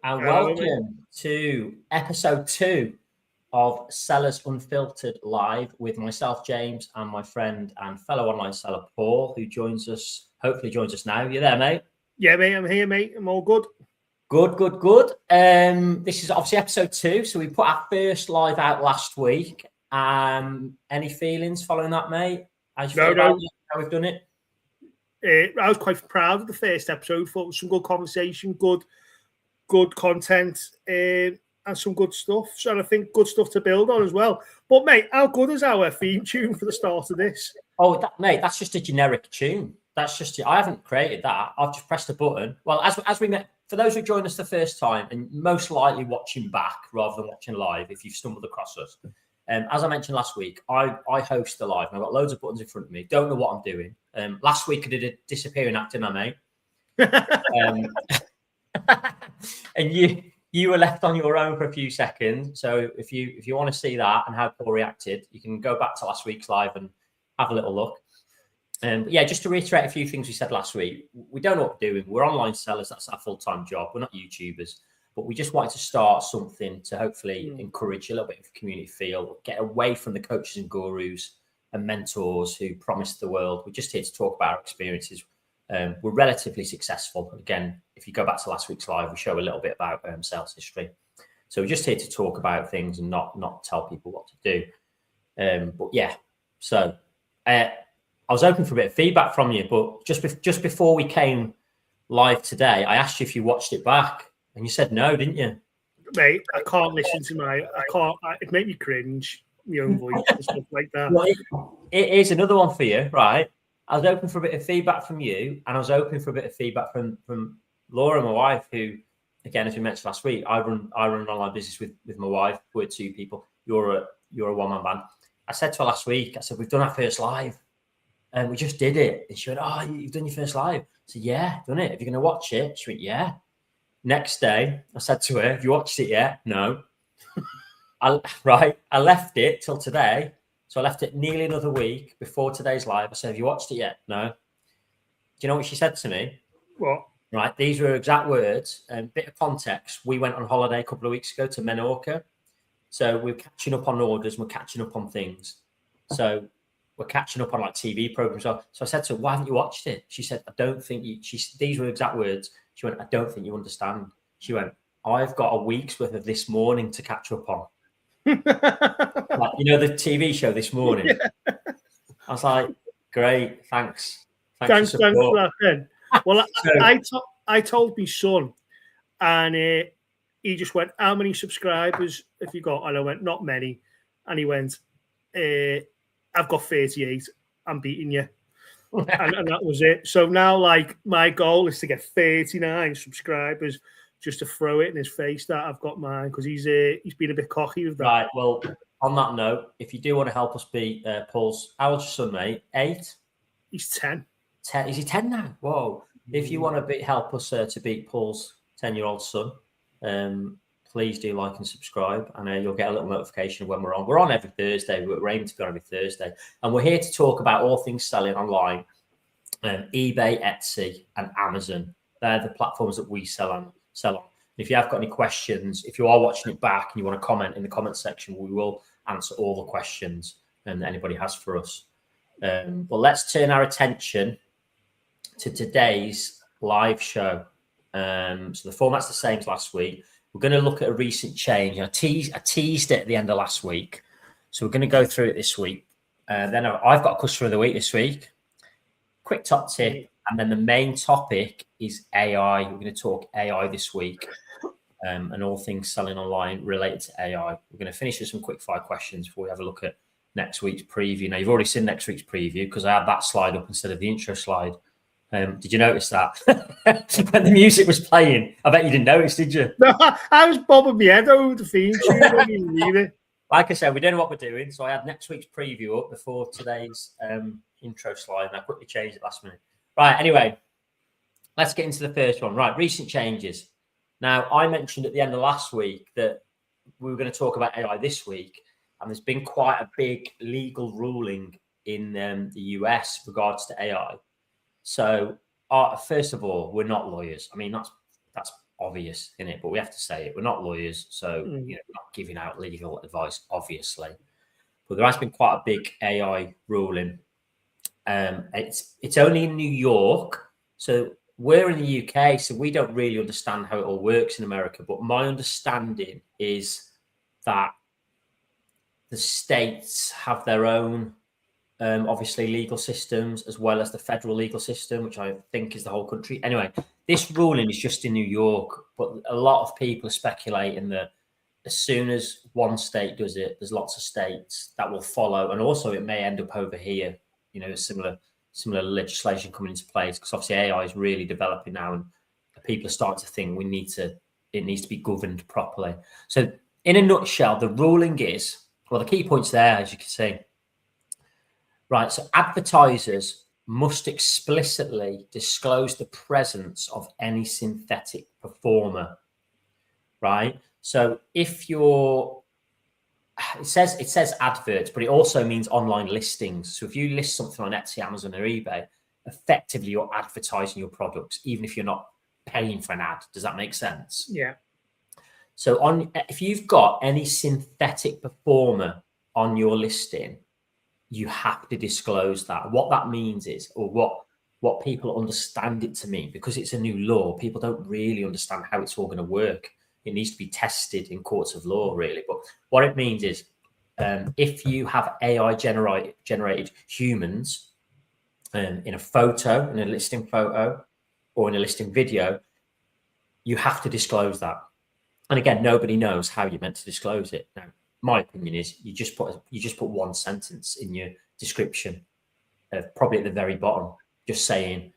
and welcome to episode 2 of Sellers Unfiltered Live with myself, James, and my friend and fellow online seller, Paul, who hopefully joins us now. You there, mate? Yeah, mate, I'm here, mate. I'm all good. Good. This is obviously episode 2, so we put our first live out last week. Any feelings following that, mate? How we've done it? I was quite proud of the first episode. Thought it was some good conversation, good content, and some good stuff. So I think good stuff to build on as well. But mate, how good is our theme tune for the start of this? Oh, mate, that's just a generic tune. That's just it. I haven't created that. I've just pressed a button. Well, as we met, for those who joined us the first time, and most likely watching back rather than watching live, if you've stumbled across us. As I mentioned last week, I host the live, and I've got loads of buttons in front of me. Don't know what I'm doing. Last week I did a disappearing act in my mate, and you were left on your own for a few seconds. So if you want to see that and how Paul reacted, you can go back to last week's live and have a little look. But yeah, just to reiterate a few things we said last week, we don't know what we're doing. We're online sellers. That's our full-time job. We're not YouTubers. But we just wanted to start something to hopefully encourage a little bit of a community feel, get away from the coaches and gurus and mentors who promised the world. We're just here to talk about our experiences. We're relatively successful. Again, if you go back to last week's live, we show a little bit about sales history. So we're just here to talk about things and not tell people what to do. But yeah, so I was hoping for a bit of feedback from you, but just before we came live today, I asked you if you watched it back. And you said no, didn't you? Mate, I can't listen to it made me cringe, my own voice and stuff like that. Well, it is another one for you, right? I was hoping for a bit of feedback from you, and I was hoping for a bit of feedback from Laura, my wife, who, again, as we mentioned last week, I run an online business with my wife. We're 2 people. You're a one-man band. I said to her last week, I said, we've done our first live, and we just did it. And she went, oh, you've done your first live? I said, yeah, done it. Are you going to watch it? She went, yeah. Next day, I said to her, have you watched it yet? No. I left it till today. So I left it nearly another week before today's live. I said, have you watched it yet? No. Do you know what she said to me? What? Right. These were exact words. And bit of context. We went on holiday a couple of weeks ago to Menorca. So we're catching up on orders. We're catching up on things. So we're catching up on like TV programs. So I said to her, why haven't you watched it? She said, I don't think you, these were exact words. She went, I don't think you understand. She went, I've got a week's worth of This Morning to catch up on. Like, you know, the TV show This Morning. Yeah. I was like, great, thanks for that, Ben. Well, I told my son, and he just went, how many subscribers have you got? And I went, not many. And he went, I've got 38. I'm beating you. and that was it. So now, like, my goal is to get 39 subscribers, just to throw it in his face that I've got mine, because he's been a bit cocky with that. Right. Well, on that note, if you do want to help us beat Paul's, how old's your son, mate? 8? He's 10. 10? Is he 10 now? Whoa! If you want to help us to beat Paul's 10-year-old son, please do like and subscribe, and you'll get a little notification of when we're on. We're on every Thursday. We're aiming to be on every Thursday, and we're here to talk about all things selling online. eBay, Etsy, and Amazon. They're the platforms that we sell on. If you have got any questions, if you are watching it back and you want to comment in the comment section, we will answer all the questions that anybody has for us. But let's turn our attention to today's live show. So the format's the same as last week. We're going to look at a recent change. I teased it at the end of last week. So we're going to go through it this week. Then I've got a customer of the week this week. Quick top tip. And then the main topic is AI. We're going to talk AI this week and all things selling online related to AI. We're going to finish with some quickfire questions before we have a look at next week's preview. Now, you've already seen next week's preview because I had that slide up instead of the intro slide. Did you notice that? When the music was playing, I bet you didn't notice, did you? No, I was bobbing my head over the theme tune. I didn't even read it. Like I said, we don't know what we're doing. So I had next week's preview up before today's intro slide, and I quickly changed it last minute. Right, anyway, let's get into the first one. Right, recent changes. Now, I mentioned at the end of last week that we were going to talk about AI this week, and there's been quite a big legal ruling in the US regards to AI. So, first of all, we're not lawyers. I mean, that's obvious in it, but we have to say it. We're not lawyers, so we're not giving out legal advice, obviously. But there has been quite a big AI ruling. It's only in New York, so we're in the UK, so we don't really understand how it all works in America. But my understanding is that the states have their own, obviously, legal systems, as well as the federal legal system, which I think is the whole country. Anyway, this ruling is just in New York, but a lot of people are speculating that as soon as one state does it, there's lots of states that will follow, and also it may end up over here. Similar legislation coming into place, because obviously AI is really developing now, and people are starting to think it needs to be governed properly. So, in a nutshell, the ruling is, well, the key points there, as you can see. Right, so advertisers must explicitly disclose the presence of any synthetic performer, right? So if it says adverts, but it also means online listings. So if you list something on Etsy, Amazon, or eBay, effectively you're advertising your products, even if you're not paying for an ad. Does that make sense? Yeah. So if you've got any synthetic performer on your listing, you have to disclose that. What that means is, or what people understand it to mean, because it's a new law, people don't really understand how it's all going to work. It needs to be tested in courts of law, really. But what it means is, if you have AI generated humans in a photo, in a listing photo, or in a listing video, you have to disclose that. And again, nobody knows how you're meant to disclose it. Now, my opinion is you just put one sentence in your description, probably at the very bottom, just saying,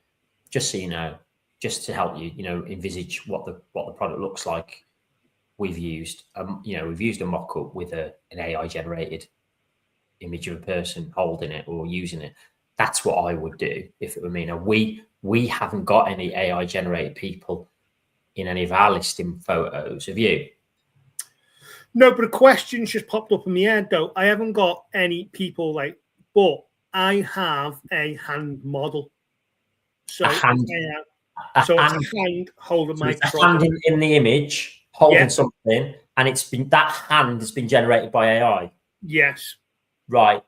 just so you know, just to help you, envisage what the product looks like. We've used a mock-up with an AI generated image of a person holding it or using it. That's what I would do if it were me. Now, we haven't got any AI generated people in any of our listing photos. Have you? No, but a question just popped up in my head, though. I haven't got any people but I have a hand model. So a hand holding my product. A hand in the image holding something, and that hand has been generated by AI. Yes. Right.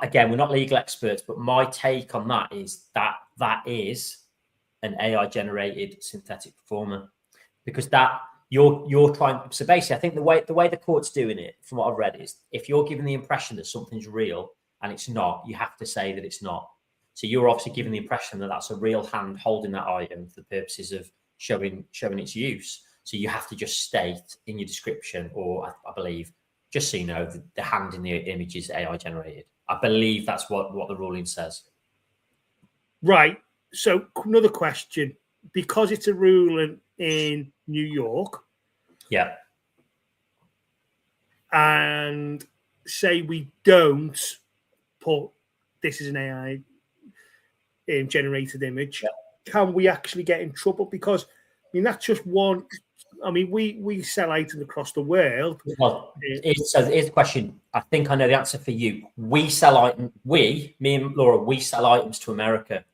Again, we're not legal experts, but my take on that is that is an AI generated synthetic performer, because that you're trying. So basically, I think the way the court's doing it, from what I've read, is if you're giving the impression that something's real and it's not, you have to say that it's not. So you're obviously giving the impression that that's a real hand holding that item for the purposes of showing its use. So you have to just state in your description, or I believe, just so you know, the hand in the image is AI generated. I believe that's what the ruling says. Right. So another question, because it's a ruling in New York. Yeah. And say we don't put this is an AI generated image, can we actually get in trouble? Because that's just one. We sell items across the world. Well, so here's the question. I think I know the answer for you. We sell items. Me and Laura, we sell items to America.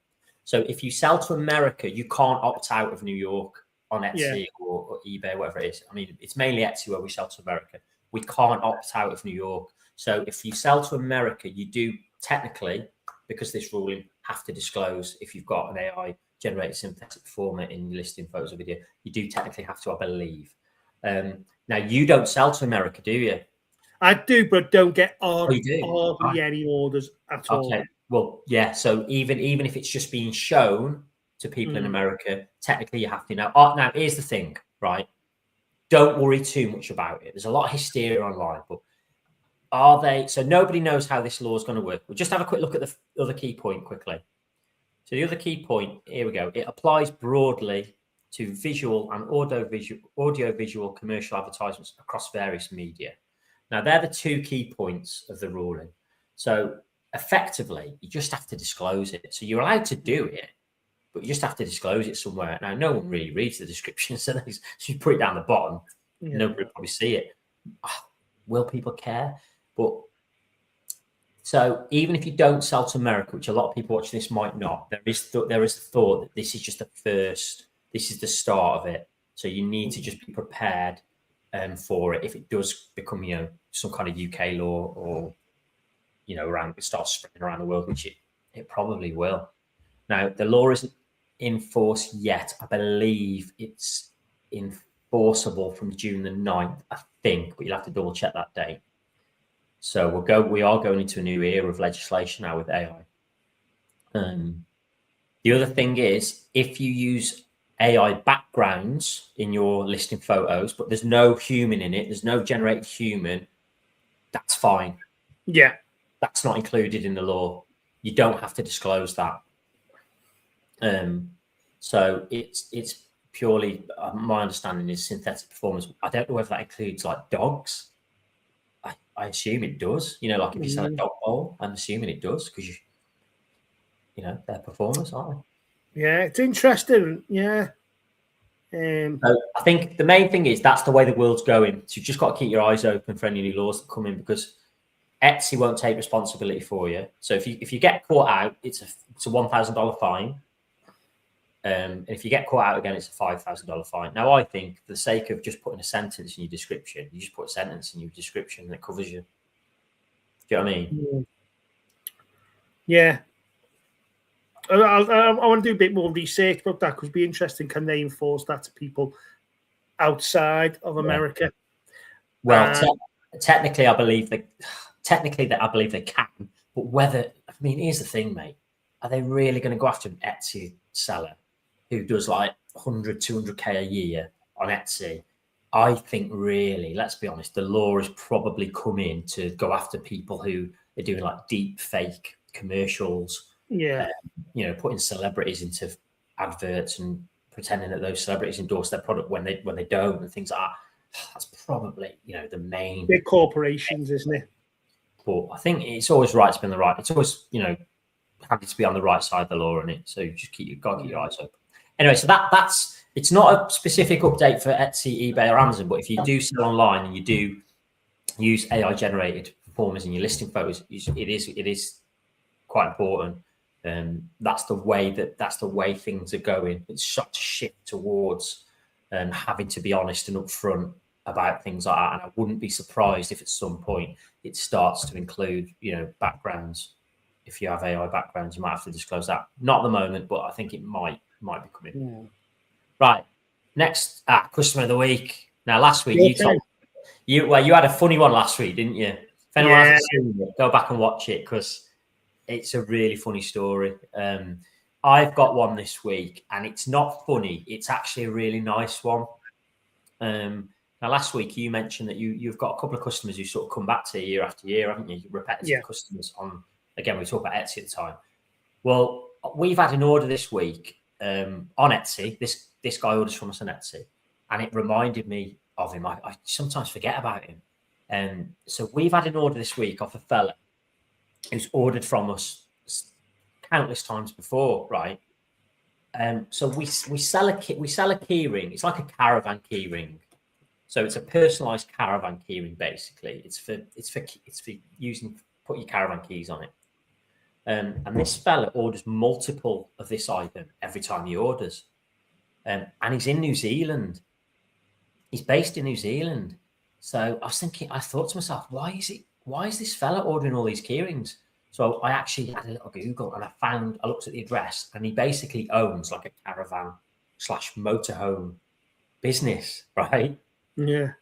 So if you sell to America, you can't opt out of New York on Etsy or eBay, whatever it is. It's mainly Etsy where we sell to America. We can't opt out of New York. So if you sell to America, you do technically, because this ruling, have to disclose if you've got an AI generated synthetic performer in listing photos or video. You do technically have to, I believe. Now, you don't sell to America, do you? I do, but don't get any orders at all. Well, yeah. So even if it's just being shown to people in America, technically you have to know. Now, here's the thing, right? Don't worry too much about it. There's a lot of hysteria online, but are they? So nobody knows how this law is going to work. We'll just have a quick look at the other key point quickly. So the other key point, here we go. It applies broadly to visual and audio-visual commercial advertisements across various media. Now, they're the two key points of the ruling. So effectively, you just have to disclose it. So you're allowed to do it, but you just have to disclose it somewhere. Now, no one really reads the description, so you put it down the bottom. Yeah. Nobody will probably see it. Will people care? But so even if you don't sell to America, which a lot of people watching this might not, there is the thought that this is just the first. This is the start of it. So you need to just be prepared for it if it does become, some kind of UK law or, it starts spreading around the world, which it probably will. Now, the law isn't in force yet. I believe it's enforceable from June the 9th, I think, but you'll have to double check that date. So we are going into a new era of legislation now with AI. The other thing is, if you use AI backgrounds in your listing photos, but there's no human in it, there's no generated human, that's fine. Yeah. That's not included in the law. You don't have to disclose that. So it's purely, my understanding is synthetic performance. I don't know whether that includes like dogs. I assume it does. Like if you sell a dog bowl, I'm assuming it does because they're performers, aren't they? Yeah, it's interesting. Yeah. So I think the main thing is that's the way the world's going. So you've just got to keep your eyes open for any new laws that come in, because Etsy won't take responsibility for you. So if you get caught out, it's a $1,000 fine. And if you get caught out again, it's a $5,000 fine. Now, I think for the sake of just putting a sentence in your description, you just put a sentence in your description that covers you. Do you know what I mean? Yeah. I want to do a bit more research about that, because it'd be interesting. Can they enforce that to people outside of America? Well, technically, I believe they can. But here's the thing, mate. Are they really going to go after an Etsy seller who does like 100, 200K a year on Etsy? I think really, let's be honest, the law has probably come in to go after people who are doing like deep fake commercials. Yeah. Putting celebrities into adverts and pretending that those celebrities endorse their product when they don't, and things like that. That's probably, the main big corporations, isn't it? But I think it's always right to be on the right. It's always, happy to be on the right side of the law on it. So you just keep your eyes open. Anyway, so that's it's not a specific update for Etsy, eBay, or Amazon, but if you do sell online and you do use AI generated performance in your listing photos, it is quite important. That's the way things are going. It's such a shift towards having to be honest and upfront about things like that. And I wouldn't be surprised if at some point it starts to include, backgrounds. If you have AI backgrounds, you might have to disclose that. Not at the moment, but I think it might be coming. Yeah. Right. Next, customer of the week. Now, last week you had a funny one last week, didn't you? If anyone hasn't seen it, go back and watch it, because it's a really funny story. I've got one this week, and it's not funny. It's actually a really nice one. Now, last week you mentioned that you've got a couple of customers who sort of come back to you year after year, haven't you? Repetitive customers on. Again, we talked about Etsy at the time. Well, we've had an order this week on Etsy. This guy orders from us on Etsy, and it reminded me of him. I sometimes forget about him. So we've had an order this week off a fella who's ordered from us countless times before, right? So we sell a key ring. It's like a caravan key ring. So it's a personalized caravan key ring. Basically, it's for using, put your caravan keys on it. And this fella orders multiple of this item every time he orders. And he's in New Zealand. He's based in New Zealand. So I thought to myself, why is this fella ordering all these key rings? So I actually had a little Google, and I looked at the address, and he basically owns like a caravan / motorhome business, right? Yeah.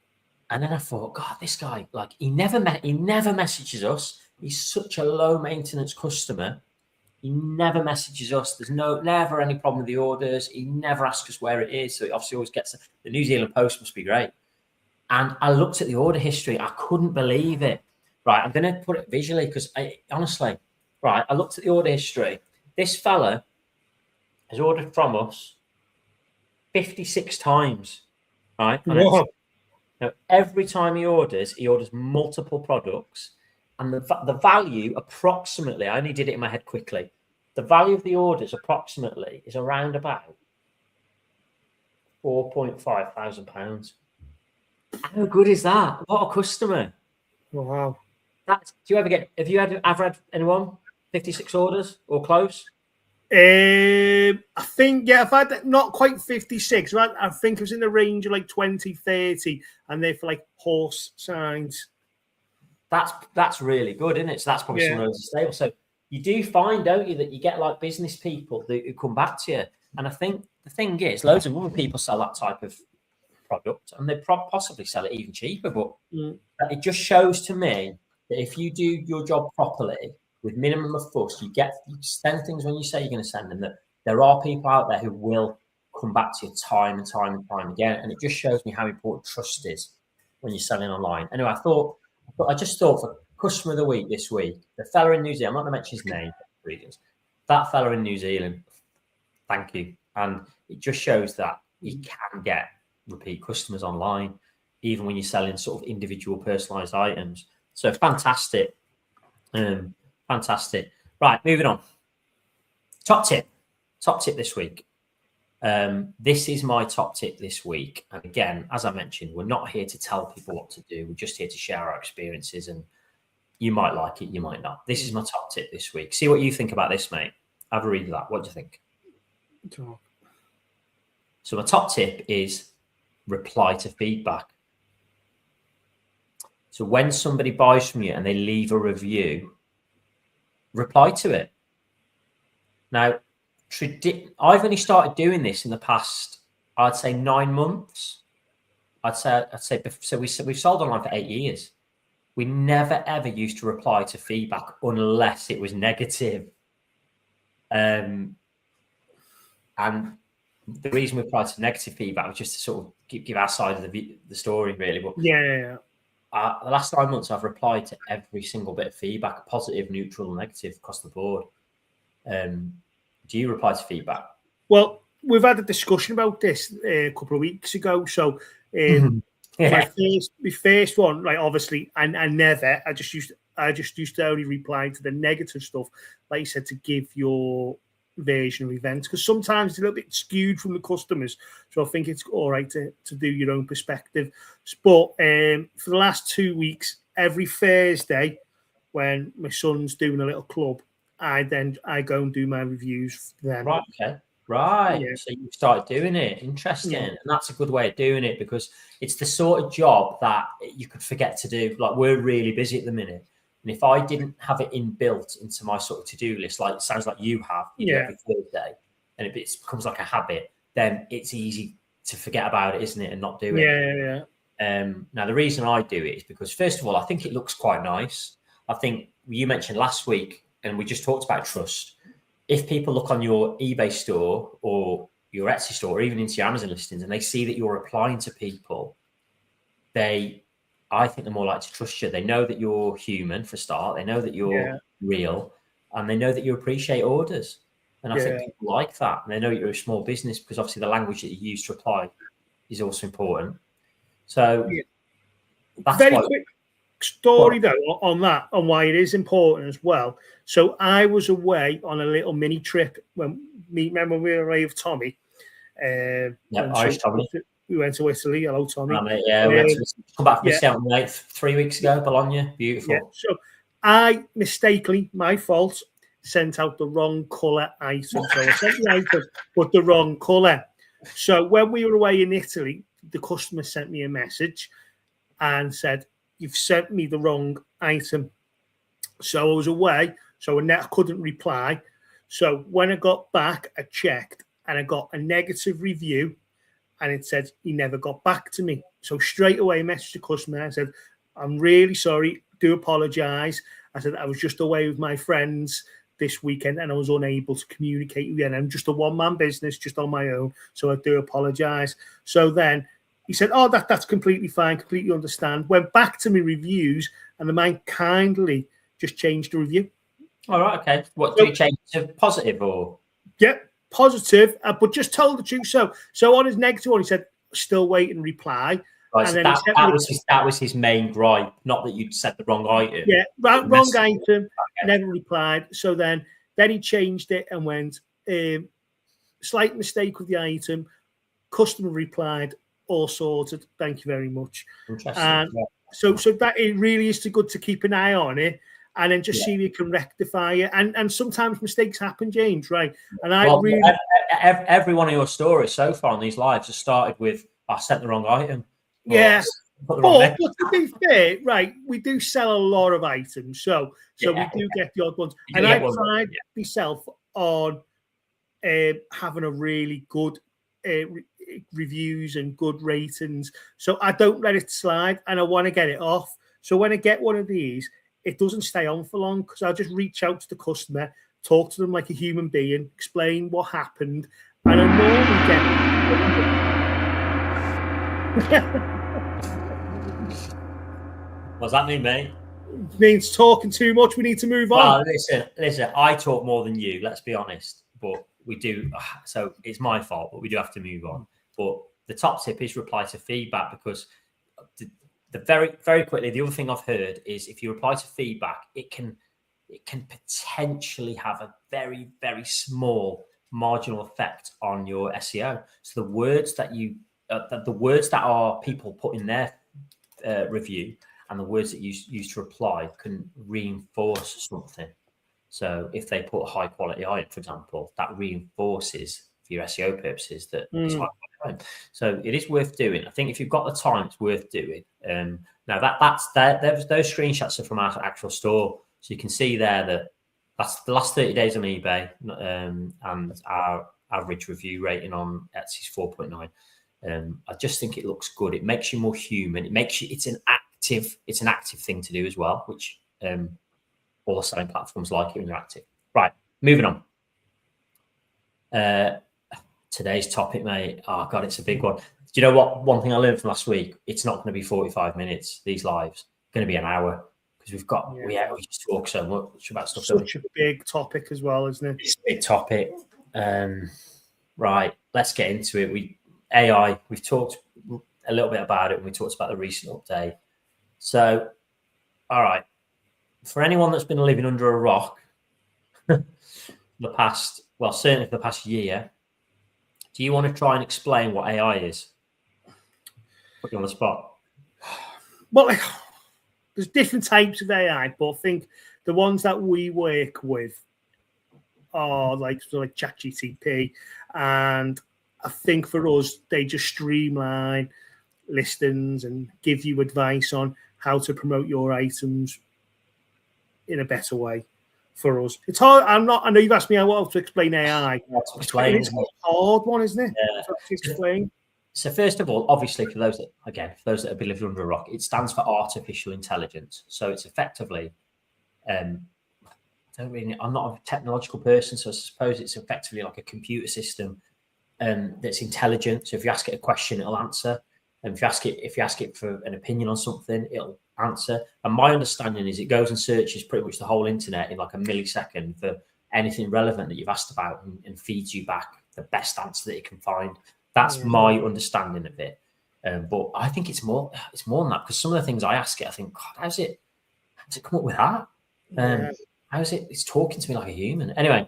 And then I thought, God, this guy, like, he never messages us. He's such a low maintenance customer. He never messages us. There's never any problem with the orders. He never asks us where it is. So he obviously always gets the New Zealand post. Must be great. And I looked at the order history. I couldn't believe it. Right, I'm going to put it visually, because honestly, right, I looked at the order history. This fella has ordered from us 56 times, right? Now, every time he orders multiple products, and the value approximately, I only did it in my head quickly, the value of the orders approximately is around about £4,500. How good is that? What a customer. Wow. Have you ever had anyone 56 orders or close? I think, yeah, I've had not quite 56. Right? I think it was in the range of like 20, 30, and they're for like horse signs. That's really good, isn't it? So that's probably someone who's stable. So you do find, don't you, that you get like business people who come back to you. And I think the thing is, loads of other people sell that type of product, and they possibly sell it even cheaper. But it just shows to me that if you do your job properly with minimum of fuss, you send things when you say you're going to send them. That there are people out there who will come back to you time and time and time again, and it just shows me how important trust is when you're selling online. Anyway, I just thought for customer of the week this week, the fella in New Zealand, I'm not going to mention his name, that fella in New Zealand, thank you. And it just shows that you can get repeat customers online, even when you're selling sort of individual personalized items. So fantastic. Fantastic. Right, moving on. Top tip this week. This is my top tip this week. And again, as I mentioned, we're not here to tell people what to do. We're just here to share our experiences, and you might like it, you might not. This is my top tip this week. See what you think about this, mate. Have a read of that. What do you think? So my top tip is reply to feedback. So when somebody buys from you and they leave a review, reply to it. Now, I've only started doing this in the past, I'd say 9 months. I'd say so. We've sold online for 8 years. We never ever used to reply to feedback unless it was negative. And the reason we replied to negative feedback was just to sort of give our side of the story, really. But yeah. The last 9 months, I've replied to every single bit of feedback, positive, neutral, negative, across the board. Do you reply to feedback? Well, we've had a discussion about this a couple of weeks ago. So my first one, like obviously, I just used to only reply to the negative stuff, like you said, to give your version of events, because sometimes it's a little bit skewed from the customers. So I think it's all right to do your own perspective. But for the last 2 weeks, every Thursday, when my son's doing a little club, I go and do my reviews for them. Right, okay. Right. Yeah. So you started doing it. Interesting. Yeah. And that's a good way of doing it, because it's the sort of job that you could forget to do. Like, we're really busy at the minute. And if I didn't have it inbuilt into my sort of to-do list, like it sounds like you have, every Thursday, and it becomes like a habit, then it's easy to forget about it, isn't it? And not do it. Yeah. Now, the reason I do it is because, first of all, I think it looks quite nice. I think you mentioned last week, and we just talked about trust. If people look on your eBay store or your Etsy store, or even into your Amazon listings, and they see that you're replying to people, I think they're more likely to trust you. They know that you're human, for a start. They know that you're real, and they know that you appreciate orders. And I think people like that. And they know you're a small business, because obviously the language that you use to reply is also important. So that's very quick story though on that, on why it is important as well. So I was away on a little mini trip when we were away with Tommy. Irish Tommy. We went to Italy. Hello, Tommy. We went to come back from this out 3 weeks ago. Bologna, beautiful. Yeah. So I mistakenly, my fault, sent out the wrong colour item. So I sent the item, but the wrong colour. So when we were away in Italy, the customer sent me a message and said, "You've sent me the wrong item." So I was away, so I couldn't reply. So when I got back, I checked, and I got a negative review, and it said he never got back to me. So straight away, I messaged the customer. I said, "I'm really sorry. Do apologise." I said, "I was just away with my friends this weekend, and I was unable to communicate with you. And I'm just a one-man business, just on my own. So I do apologise." So then he said, "Oh, that's completely fine. Completely understand." Went back to my reviews, and the man kindly just changed the review. All right, okay. What do you change to positive or? Yeah, positive, but just told the truth. So on his negative one, he said, "Still waiting reply." Right, and so then that was his main gripe, not that you'd said the wrong item. Yeah, wrong item, okay. Never replied. So then he changed it and went, "Slight mistake with the item. Customer replied, all sorted. Thank you very much." Interesting. So that it really is too good to keep an eye on it. and then just see if you can rectify it. And sometimes mistakes happen, James, right? And every one of your stories so far on these lives has started with, I sent the wrong item. Yeah. But to be fair, right, we do sell a lot of items, so we do get the odd ones. And I pride myself on having a really good reviews and good ratings, so I don't let it slide, and I want to get it off. So when I get one of these, it doesn't stay on for long, because I'll just reach out to the customer, talk to them like a human being, explain what happened, and I normally get. What's that mean, mate? It means talking too much. We need to move on. Listen. I talk more than you. Let's be honest, but we do. So it's my fault, but we do have to move on. But the top tip is reply to feedback, because the very, very quickly, the other thing I've heard is if you reply to feedback, it can potentially have a very, very small marginal effect on your SEO. So the words that are people put in their review and the words that you use to reply can reinforce something. So if they put a high quality item, for example, that reinforces for your SEO purposes that it's high quality. So it is worth doing. I think if you've got the time, it's worth doing. Now those screenshots are from our actual store, so you can see there that that's the last 30 days on eBay, and our average review rating on Etsy is 4.9. I just think it looks good. It makes you more human. It's an active thing to do as well, which all the selling platforms like it when you're active. Right, moving on. Today's topic, mate. Oh God, it's a big one. Do you know what? One thing I learned from last week, it's not going to be 45 minutes, these lives. It's going to be an hour, because we just talk so much about stuff. Such a big topic as well, isn't it? It's a big topic. Right, let's get into it. AI, we've talked a little bit about it when we talked about the recent update. So, all right, for anyone that's been living under a rock certainly for the past year, do you want to try and explain what AI is? Put you on the spot. Well, there's different types of AI, but I think the ones that we work with are like ChatGPT, and I think for us, they just streamline listings and give you advice on how to promote your items in a better way for us. It's hard. I know you've asked me how to explain AI. It's a hard one, isn't it? Yeah. To explain. So first of all, obviously, for those that have been living under a rock, it stands for artificial intelligence. So it's effectively, I'm not a technological person, so I suppose it's effectively like a computer system that's intelligent. So if you ask it a question, it'll answer. And if you ask it for an opinion on something, it'll answer. And my understanding is it goes and searches pretty much the whole internet in like a millisecond for anything relevant that you've asked about, and feeds you back the best answer that it can find. That's my understanding of it. But I think it's more than that, because some of the things I ask it, I think, God, how's it come up with that? How's it? It's talking to me like a human. Anyway,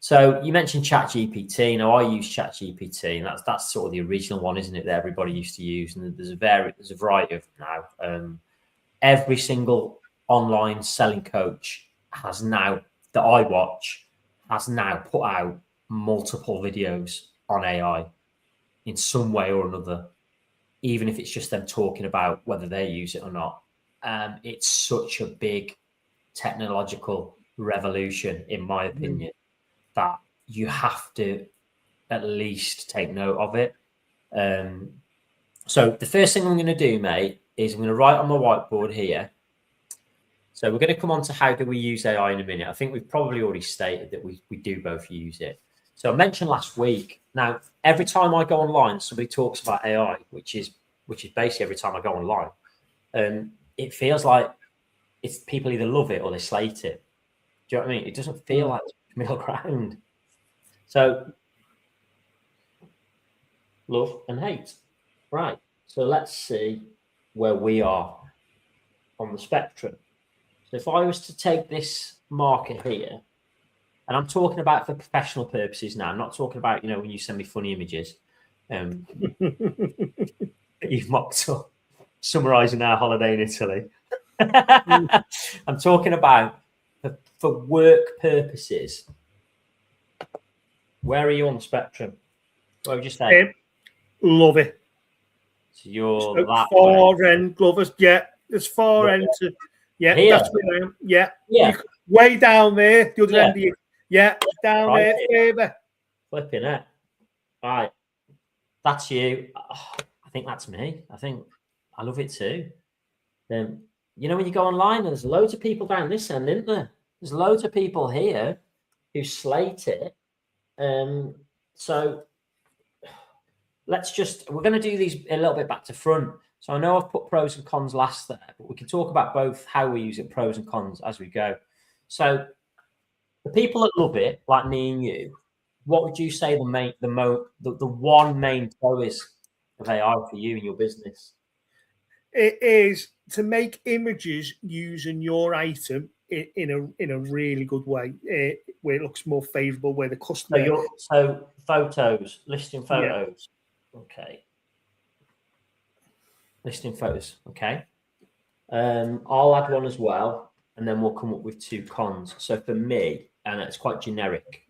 so you mentioned ChatGPT. Now I use ChatGPT, and that's sort of the original one, isn't it? That everybody used to use, and there's a variety of them now. Every single online selling coach that I watch has now put out multiple videos on AI in some way or another, even if it's just them talking about whether they use it or not. It's such a big technological revolution, in my opinion, that you have to at least take note of it. So the first thing I'm going to do, mate, is I'm going to write on my whiteboard here. So we're going to come on to how do we use AI in a minute. I think we've probably already stated that we do both use it. So I mentioned last week. Now, every time I go online, somebody talks about AI, which is basically every time I go online. It feels like it's people either love it or they slate it. Do you know what I mean? It doesn't feel like middle ground. So, love and hate. Right. So let's see where we are on the spectrum. So if I was to take this marker here, and I'm talking about for professional purposes now, I'm not talking about, when you send me funny images that you've mocked up, summarising our holiday in Italy. I'm talking about for work purposes. Where are you on the spectrum? What would you say? Love it. So you're So that far way. end, lovers. Yeah, as far end to. Yeah, Here. that's where I am. Yeah. Yeah. Way down there, the other end of you. Yeah, down Right there, further. Flipping it. Right. That's you. Oh, I think that's me. I think I love it too. You know, when you go online, there's loads of people down this end, isn't there? There's loads of people here who slate it. So we're going to do these a little bit back to front. So I know I've put pros and cons last there, but we can talk about both how we use it, pros and cons as we go. So the people that love it, like me and you, what would you say the one main pro is of AI for you and your business? It is to make images using your item in a really good way, where it looks more favorable, where the customer. So photos, listing photos. Yeah. Okay. Listing photos. Okay. I'll add one as well, and then we'll come up with two cons. So for me, and it's quite generic,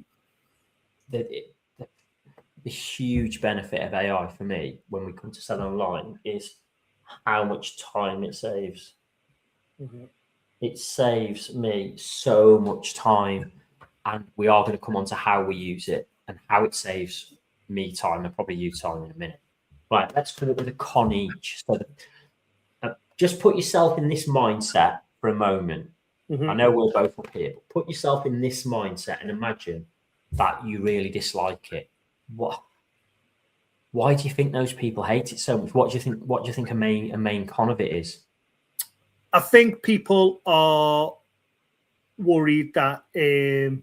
the huge benefit of AI for me when we come to sell online is how much time it saves. Mm-hmm. It saves me so much time, and we are going to come on to how we use it and how it saves me time and probably you time in a minute. Right, let's put it with a con each. So just put yourself in this mindset for a moment. Mm-hmm. I know we're both up here, but put yourself in this mindset and imagine that you really dislike it. Why do you think those people hate it so much? What do you think a main con of it is? I think people are worried that they've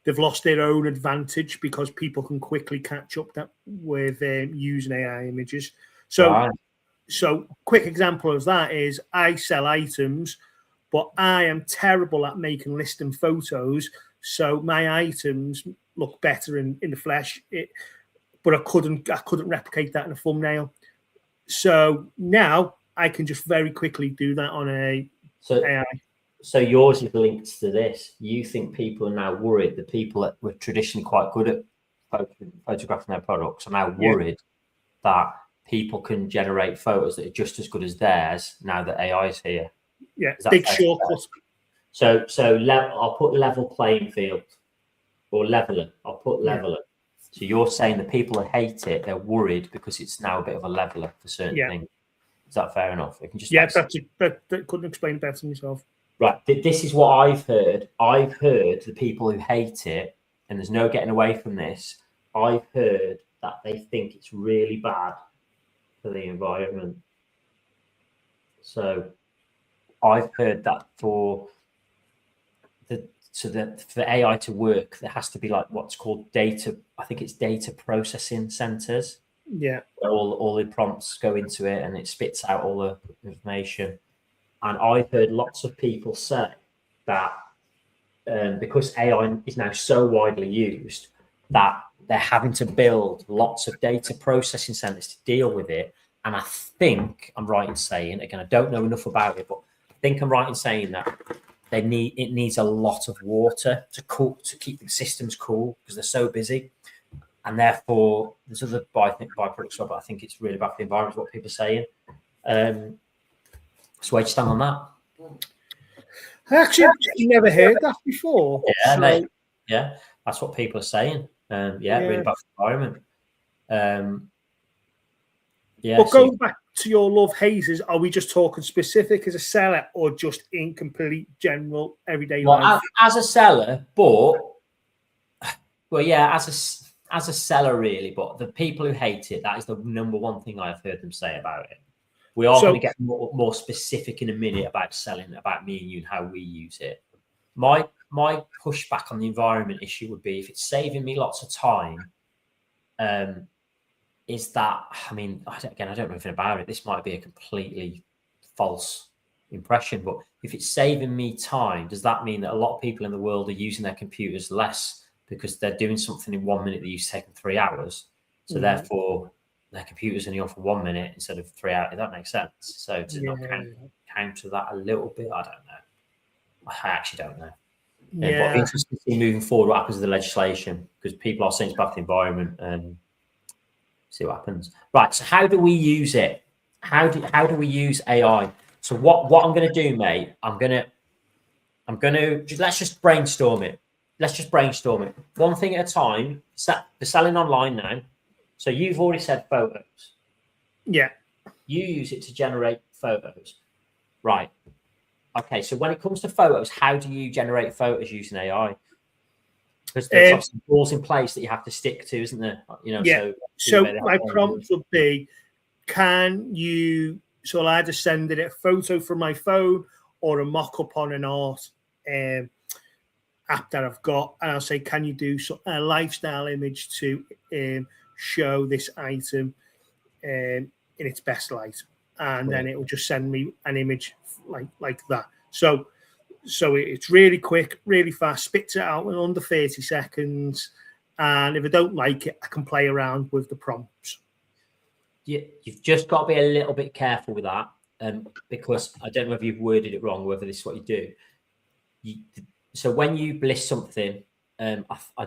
lost their own advantage because people can quickly catch up with using AI images. So quick example of that is I sell items, but I am terrible at making listing photos. So my items look better in the flesh, but I couldn't replicate that in a thumbnail. So now I can just very quickly do that on AI. So yours is linked to this. You think people are now worried, the people that were traditionally quite good at photographing their products are now worried that people can generate photos that are just as good as theirs now that AI is here. Yeah, big shortcut. So I'll put level playing field or leveler. I'll put leveler. So you're saying the people that hate it, they're worried because it's now a bit of a leveler for certain things. Is that fair enough? It can just that couldn't explain it better than yourself. Right. This is what I've heard. I've heard the people who hate it, and there's no getting away from this. I've heard that they think it's really bad for the environment. So I've heard that for AI to work, there has to be like what's called data. I think it's data processing centers. Yeah. Where all the prompts go into it and it spits out all the information. And I've heard lots of people say that because AI is now so widely used that they're having to build lots of data processing centers to deal with it. And I think I'm right in saying, again, I don't know enough about it, but I think I'm right in saying that it needs a lot of water to keep the systems cool because they're so busy. And therefore, there's other byproducts of it. I think it's really bad for the environment, what people are saying. So where do you stand on that? I actually never heard that before. Yeah, yeah, that's what people are saying. Really bad for the environment. But going back to your love hazes, are we just talking specific as a seller or just in complete general everyday life? As a seller, as a seller really, but the people who hate it, that is the number one thing I've heard them say about it. We are going to get more specific in a minute about selling, about me and you and how we use it. My pushback on the environment issue would be if it's saving me lots of time, is that, I mean, again, I don't know anything about it. This might be a completely false impression, but if it's saving me time, does that mean that a lot of people in the world are using their computers less because they're doing something in 1 minute that used to take them 3 hours? So therefore, their computer's only on for 1 minute instead of 3 hours. That makes sense. So to not counter that a little bit, I don't know. I actually don't know. But it'll be interesting to see moving forward what happens with the legislation, because people are saying it's bad for the environment, and see what happens. Right. So how do we use it? How do we use AI? So what I'm going to do, mate, I'm going to let's just brainstorm it. Let's just brainstorm it. One thing at a time. We're selling online now. So you've already said photos. Yeah. You use it to generate photos. Right. Okay. So when it comes to photos, how do you generate photos using AI? Because there's obviously rules in place that you have to stick to, isn't there? So my prompt would be, so I'll either send it a photo from my phone or a mock-up on an art app that I've got, and I'll say, can you do a lifestyle image to show this item in its best light? And then it will just send me an image like that. So it's really quick, really fast, spits it out in under 30 seconds. And if I don't like it, I can play around with the prompts. You've just got to be a little bit careful with that, because I don't know if you've worded it wrong, whether this is what you do. So when you list something, I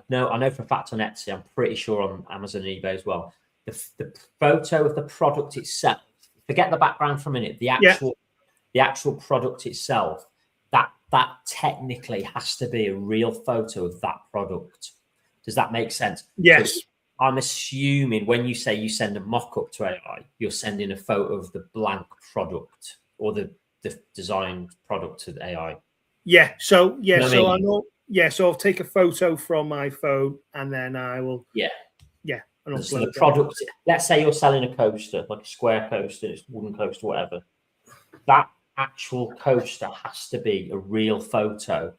know for a fact on Etsy, I'm pretty sure on Amazon and eBay as well, the photo of the product itself, forget the background for a minute, the actual product itself, that technically has to be a real photo of that product. Does that make sense? Yes. So I'm assuming when you say you send a mock-up to AI, you're sending a photo of the blank product or the designed product to the AI. Yeah. So I know. Yeah. So I'll take a photo from my phone and then I will. Yeah. And so the product. Let's say you're selling a coaster, like a square coaster, it's wooden coaster, whatever. That actual coaster has to be a real photo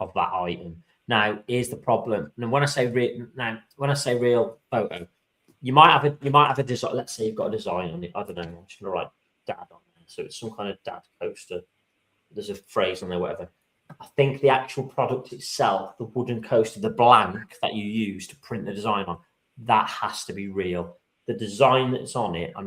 of that item. Now, here's the problem. And when I say real photo, you might have a design. Let's say you've got a design on it. I don't know. I'm just gonna write dad on there. So it's some kind of dad coaster. There's a phrase on there, whatever. I think the actual product itself, the wooden coaster, the blank that you use to print the design on, that has to be real. The design that's on it, I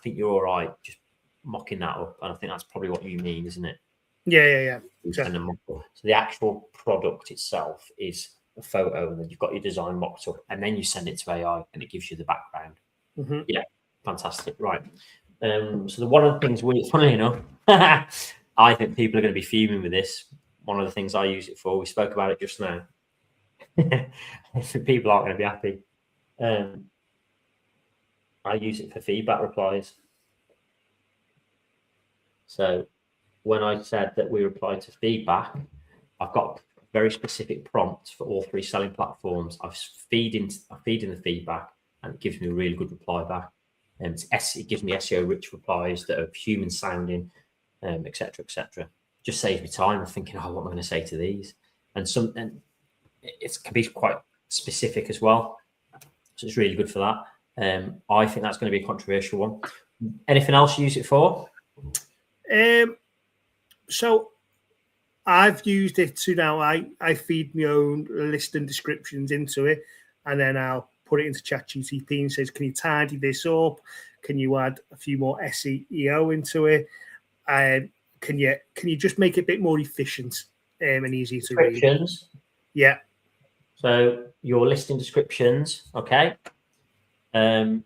think you're all right just mocking that up. And I think that's probably what you mean, isn't it? Yeah. Exactly. So the actual product itself is a photo, and then you've got your design mocked up, and then you send it to AI, and it gives you the background. Mm-hmm. Yeah, fantastic. Right. So one of the things, funnily enough, I think people are going to be fuming with this. One of the things I use it for, we spoke about it just now. People aren't going to be happy. I use it for feedback replies. So when I said that we reply to feedback, I've got very specific prompts for all 3 selling platforms. I feed in the feedback, and it gives me a really good reply back. And it gives me SEO-rich replies that are human sounding, etc., etc. Just saves me time of thinking, what am I going to say to these? And it can be quite specific as well. So it's really good for that. I think that's going to be a controversial one. Anything else you use it for? So I've used it to now. I feed my own list and descriptions into it, and then I'll put it into ChatGPT and says, "Can you tidy this up? Can you add a few more SEO into it? Can you just make it a bit more efficient and easier to read?" Yeah. So your listing descriptions, okay. Right,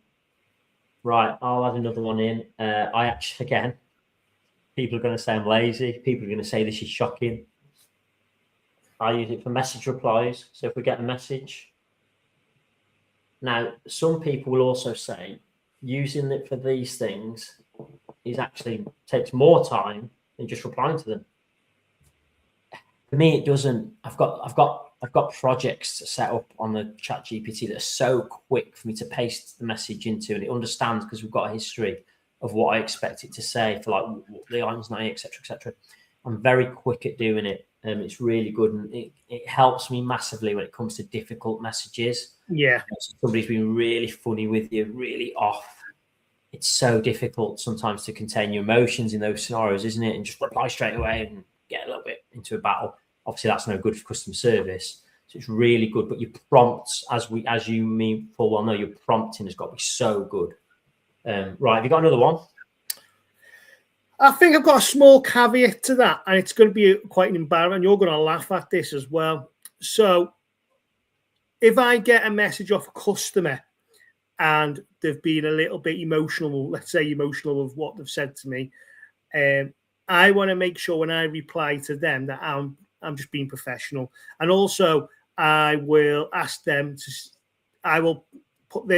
I'll add another one in. I actually, again, people are going to say I'm lazy. People are going to say this is shocking. I use it for message replies. So if we get a message. Now, some people will also say using it for these things is actually takes more time than just replying to them. For me, it doesn't. I've got projects set up on the ChatGPT that are so quick for me to paste the message into, and it understands because we've got a history of what I expect it to say for like the items, etc., etc. I'm very quick at doing it, and it's really good, and it helps me massively when it comes to difficult messages. Yeah, so somebody's been really funny with you, really off. It's so difficult sometimes to contain your emotions in those scenarios, isn't it? And just reply straight away and get a little bit into a battle. Obviously, that's no good for customer service. So it's really good. But your prompts, as you mean full well know, your prompting has got to be so good. Right, have you got another one? I think I've got a small caveat to that, and it's going to be quite an embarrassment. You're going to laugh at this as well. So if I get a message off a customer and they've been a little bit emotional, let's say emotional of what they've said to me, I want to make sure when I reply to them that I'm just being professional. And also I will ask them to, I will put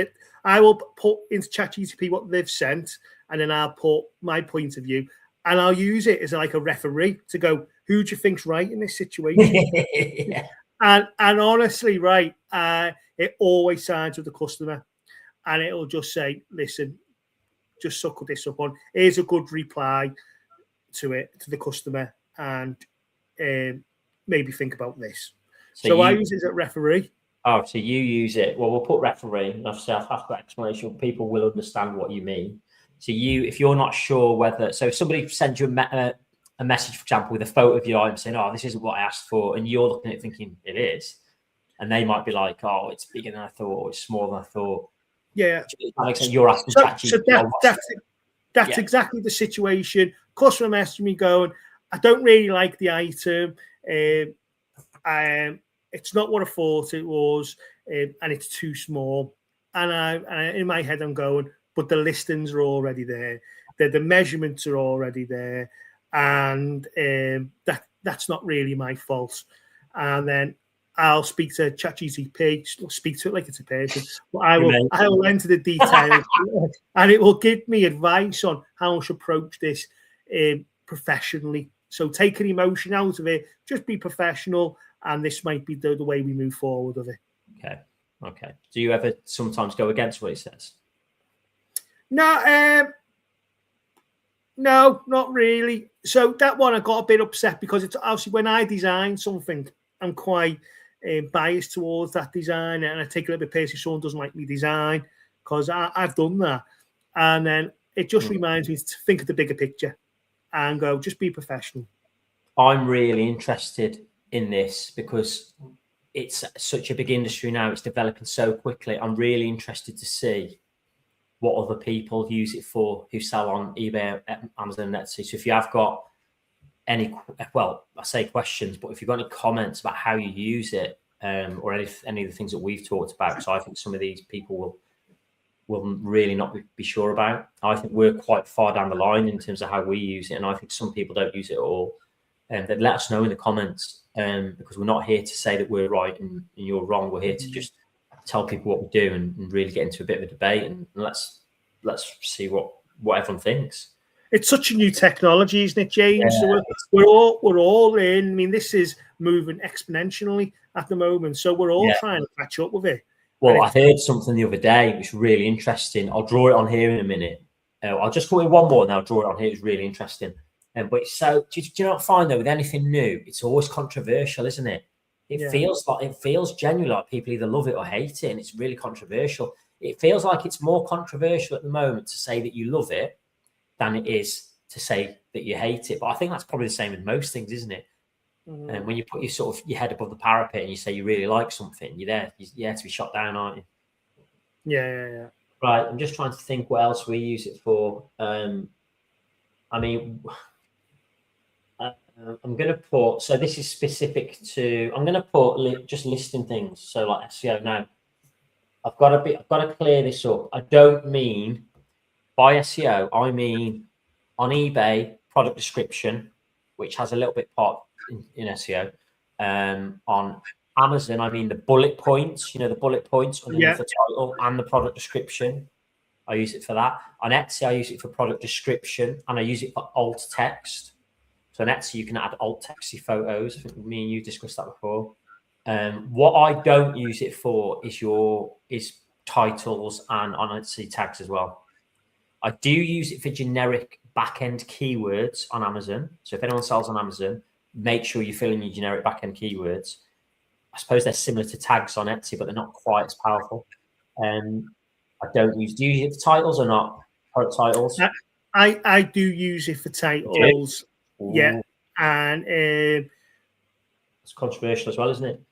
into ChatGPT what they've sent, and then I'll put my point of view, and I'll use it as like a referee to go, who do you think's right in this situation? Yeah. And honestly, right, it always sides with the customer, and it'll just say, listen, just suckle this up on. Here's a good reply to the customer, and maybe think about this. So I use it as a referee. Oh, so you use it. Well, we'll put referee, and obviously I've got explanation. People will understand what you mean. So if you're not sure whether, so if somebody sends you a message, for example, with a photo of your item saying, oh, this isn't what I asked for, and you're looking at it thinking it is, and they might be like, oh, it's bigger than I thought, or it's smaller than I thought. Yeah. You're asking that's exactly the situation. Customer messaged me going, I don't really like the item. It's not what I thought it was, and it's too small. And I in my head, I'm going, but the listings are already there. The measurements are already there. And that's not really my fault. And then I'll speak to ChatGPT, speak to it like it's a person. But I will enter the details, and it will give me advice on how I should approach this professionally. So take an emotion out of it, just be professional, and this might be the way we move forward with it. Okay. Do you ever sometimes go against what he says? No, not really. So that one I got a bit upset because it's obviously when I design something, I'm quite biased towards that design, and I take a little bit personally. Someone doesn't like me design because I've done that, and then it just reminds me to think of the bigger picture and go, just be professional. I'm really interested in this because it's such a big industry now. It's developing so quickly. I'm really interested to see what other people use it for who sell on eBay, Amazon, and Etsy. So if you have got any, well, I say questions, but if you've got any comments about how you use it, or any of the things that we've talked about, because I think some of these people will really not be sure about. I think we're quite far down the line in terms of how we use it, and I think some people don't use it at all. And then let us know in the comments, because we're not here to say that we're right and you're wrong. We're here to just tell people what we do and really get into a bit of a debate, and let's see what everyone thinks. It's such a new technology, isn't it, James? Yeah. So we're all in. I mean, this is moving exponentially at the moment, so we're all trying to catch up with it. Well, I heard something the other day which was really interesting. I'll draw it on here in a minute. I'll just put in one more and I'll draw it on here. It's really interesting. But it's so, do you not find though with anything new, it's always controversial, isn't it? It feels genuinely like people either love it or hate it, and it's really controversial. It feels like it's more controversial at the moment to say that you love it than it is to say that you hate it. But I think that's probably the same with most things, isn't it? And when you put your head above the parapet and you say you really like something, you're there to be shot down, aren't you? Yeah. Right. I'm just trying to think what else we use it for. I mean, I'm going to put, so this is specific to, I'm going to put just listing things. So like SEO now, I've got to clear this up. I don't mean by SEO, I mean on eBay, product description, which has a little bit part in SEO. On Amazon, I mean the bullet points, the bullet points underneath the title and the product description. I use it for that. On Etsy, I use it for product description, and I use it for alt text. So on Etsy, you can add alt texty photos. I think me and you discussed that before. What I don't use it for is titles and on Etsy tags as well. I do use it for generic back-end keywords on Amazon. So if anyone sells on Amazon, make sure you fill in your generic back-end keywords. I suppose they're similar to tags on Etsy, but they're not quite as powerful. I don't use. Do you use it for titles or not? Product titles? I do use it for titles. Yeah, and it's controversial as well, isn't it?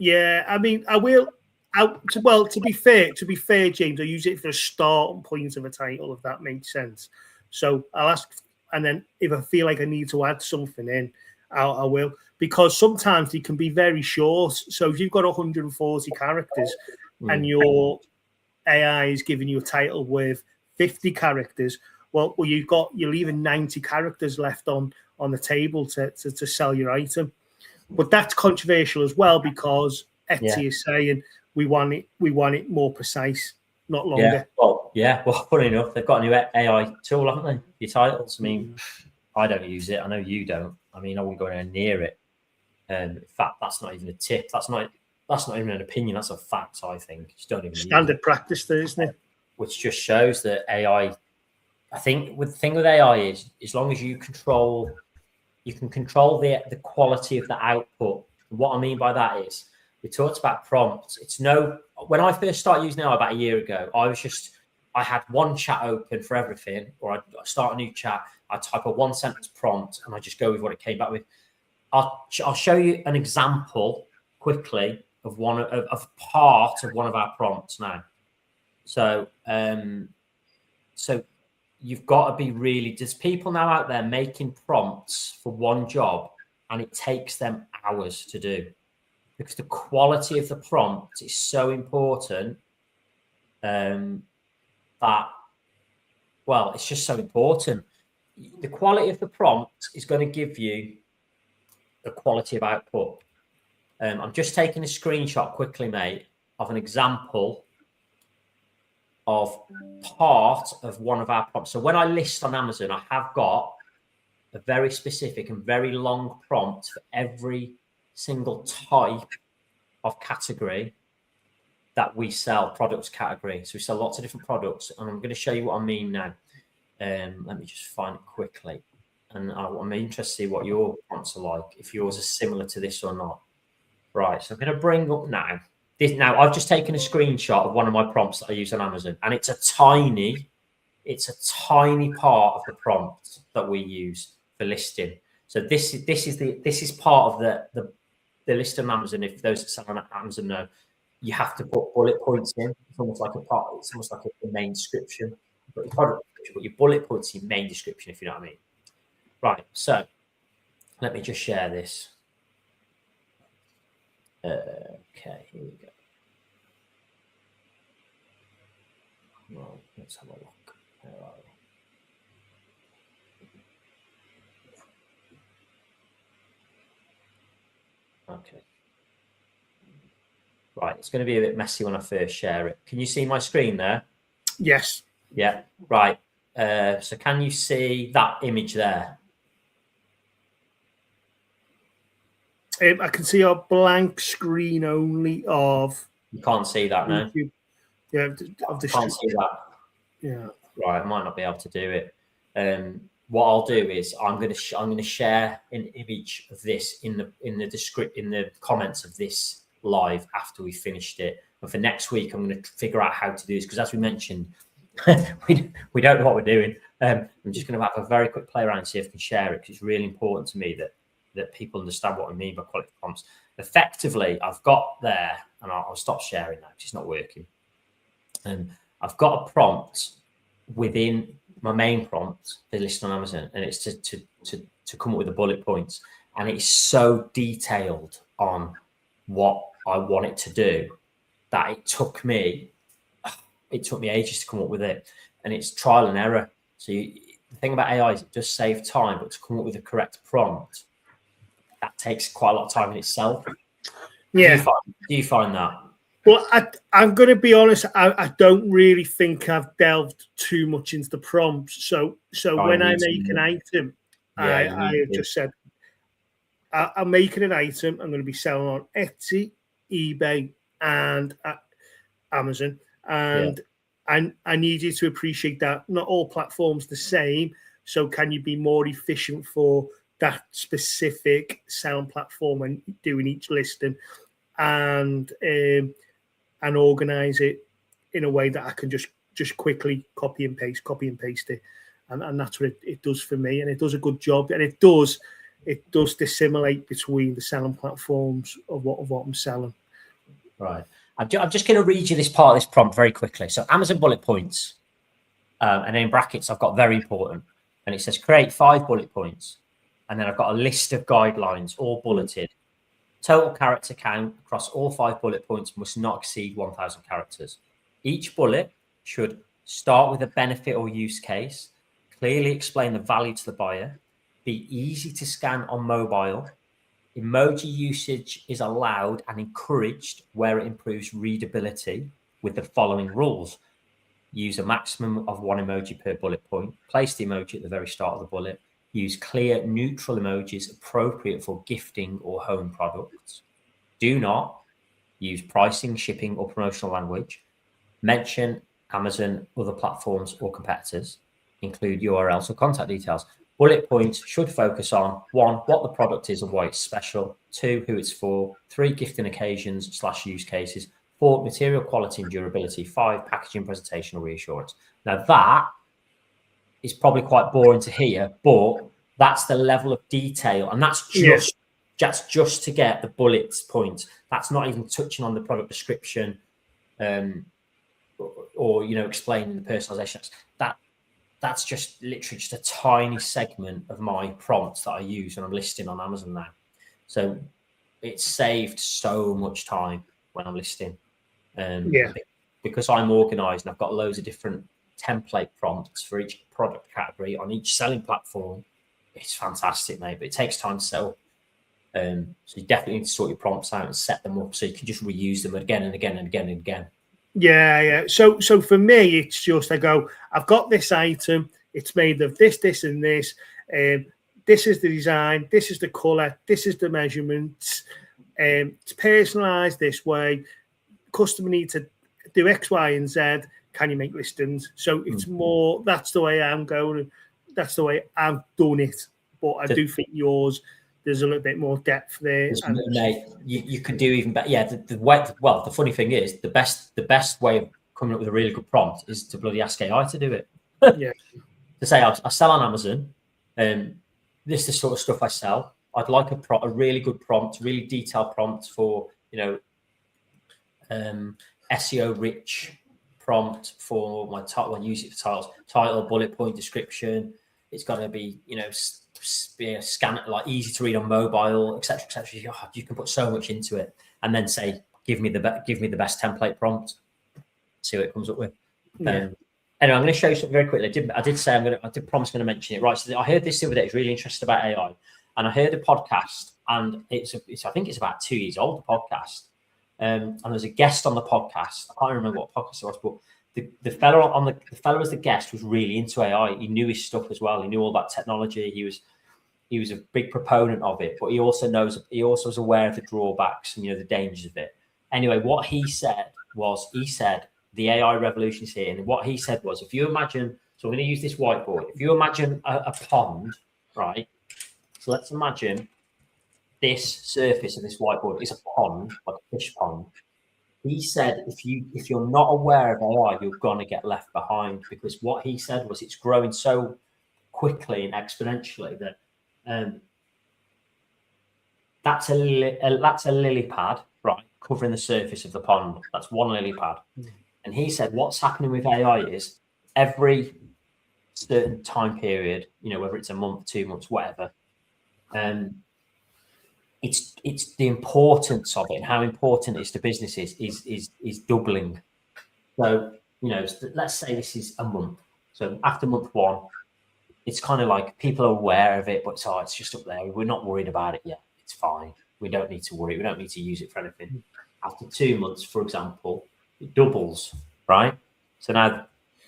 Yeah, I mean, I will. To be fair, James, I use it for a starting point of a title, if that makes sense. So I'll ask, and then if I feel like I need to add something in, I will, because sometimes they can be very short. So if you've got 140 characters and your AI is giving you a title with 50 characters, well, you're leaving 90 characters left on the table to sell your item. But that's controversial as well, because Etsy is saying we want it more precise, not longer. Well, funny enough, they've got a new AI tool, haven't they? Your titles. I mean, I don't use it. I know you don't. I mean, I wouldn't go anywhere near it. In fact, that's not even a tip. That's not even an opinion. That's a fact. I think just don't even standard practice, there, isn't it? Which just shows that AI. I think the thing with AI is, as long as you can control the quality of the output. What I mean by that is, we talked about prompts. When I first started using AI about a year ago, I had one chat open for everything, or I start a new chat, I type a 1-sentence prompt, and I just go with what it came back with. I'll show you an example quickly of part of one of our prompts now. So you've got to be really. There's people now out there making prompts for one job, and it takes them hours to do, because the quality of the prompt is so important. It's just so important. The quality of the prompt is going to give you the quality of output. I'm just taking a screenshot quickly, mate, of an example of part of one of our prompts. So when I list on Amazon, I have got a very specific and very long prompt for every single type of category that we sell, products category. So we sell lots of different products, and I'm going to show you what I mean now. Let me just find it quickly. And I'm interested to see what your prompts are like, if yours are similar to this or not. Right, so I'm going to bring up now. Now, I've just taken a screenshot of one of my prompts that I use on Amazon, and it's a tiny part of the prompt that we use for listing. So this is part of the list on Amazon. If those that sell on Amazon know, you have to put bullet points in. It's almost like a main description. But your bullet points in your main description, if you know what I mean. Right, so let me just share this. Okay, here we go. Right, let's have a look. Where are we? Okay. Right, it's going to be a bit messy when I first share it. Can you see my screen there? Yes. Yeah, right. So can you see that image there? I can see a blank screen only of. You can't see that now. Yeah, of the can't see that. Yeah. Right, I might not be able to do it. What I'll do is I'm going to share an image of this in the comments of this live after we finished it. And for next week, I'm going to figure out how to do this, because as we mentioned, we don't know what we're doing. I'm just going to have a very quick play around and see if I can share it, because it's really important to me that people understand what I mean by quality prompts. Effectively, I've got there, and I'll stop sharing now because it's not working. And I've got a prompt within my main prompt for listing on Amazon, and it's to come up with the bullet points. And it's so detailed on what I want it to do that it took me ages to come up with it. And it's trial and error. So the thing about AI is it does save time, but to come up with the correct prompt, that takes quite a lot of time in itself. Yeah. Do you find that? Well, I'm going to be honest. I don't really think I've delved too much into the prompts. So when I make an item, I have just said, I'm making an item. I'm going to be selling on Etsy, eBay, and Amazon. And I need you to appreciate that not all platforms the same. So can you be more efficient for that specific selling platform when doing each listing, and organize it in a way that I can just quickly copy and paste it, and that's what it does for me, and it does a good job, and it does dissimulate between the selling platforms of what I'm selling. Right. I'm just going to read you this part of this prompt very quickly. So Amazon bullet points, and then in brackets, I've got very important. And it says create 5 bullet points. And then I've got a list of guidelines, all bulleted. Total character count across all 5 bullet points must not exceed 1,000 characters. Each bullet should start with a benefit or use case, clearly explain the value to the buyer, be easy to scan on mobile. Emoji usage is allowed and encouraged where it improves readability with the following rules. Use a maximum of 1 emoji per bullet point. Place the emoji at the very start of the bullet. Use clear, neutral emojis appropriate for gifting or home products. Do not use pricing, shipping, or promotional language. Mention Amazon, other platforms, or competitors. Include URLs or contact details. Bullet points should focus on 1, what the product is and why it's special. 2, who it's for. 3, gifting occasions / use cases. 4, material quality and durability. 5, packaging, presentation, or reassurance. Now that is probably quite boring to hear, but that's the level of detail, and that's just to get the bullet points. That's not even touching on the product description, or explaining the personalization. That's just literally just a tiny segment of my prompts that I use when I'm listing on Amazon now. So it's saved so much time when I'm listing. Because I'm organized and I've got loads of different template prompts for each product category on each selling platform. It's fantastic, mate, but it takes time to sell. So you definitely need to sort your prompts out and set them up so you can just reuse them again and again and again and again. Yeah. So for me, it's just I go, I've got this item, it's made of this, this, and this. This is the design, this is the color, this is the measurements. It's personalized this way. Customer needs to do X, Y, and Z. Can you make listings? So it's more, that's the way I'm going. That's the way I've done it. But I do think yours, there's a little bit more depth there. Mate, you could do even better. Yeah, the funny thing is, the best way of coming up with a really good prompt is to bloody ask AI to do it. Yeah. To say, I sell on Amazon, this is the sort of stuff I sell. I'd like a really good prompt, really detailed prompt for, SEO rich prompt for my title. I use it for titles, title, bullet point, description. It's got to be, be a scan, like easy to read on mobile, etc., etc. You can put so much into it, and then say, give me the best template prompt. See what it comes up with. Yeah. Anyway, I'm going to show you something very quickly. I did promise I'm going to mention it. Right. So I heard this the other day. It's really interested about AI, and I heard a podcast, and I think it's about 2 years old, the podcast. And there's a guest on the podcast. I can't remember what podcast it was, but the fellow as the guest was really into AI. He knew his stuff as well. He knew all about technology. He was a big proponent of it, but he also was aware of the drawbacks and the dangers of it. Anyway, what he said the AI revolution is here, and what he said was, if you imagine, so I'm going to use this whiteboard. If you imagine a pond, right? So let's imagine this surface of this whiteboard is a pond, like a fish pond. He said, if you're not aware of AI, you're gonna get left behind, because what he said was it's growing so quickly and exponentially that that's a lily pad, right, covering the surface of the pond. That's one lily pad. And he said what's happening with AI is every certain time period, whether it's a month, 2 months, whatever, it's the importance of it and how important it is to businesses is doubling. So, let's say this is a month. So after month 1, it's kind of like people are aware of it, but it's just up there. We're not worried about it yet. It's fine. We don't need to worry. We don't need to use it for anything. After 2 months, for example, it doubles, right? So now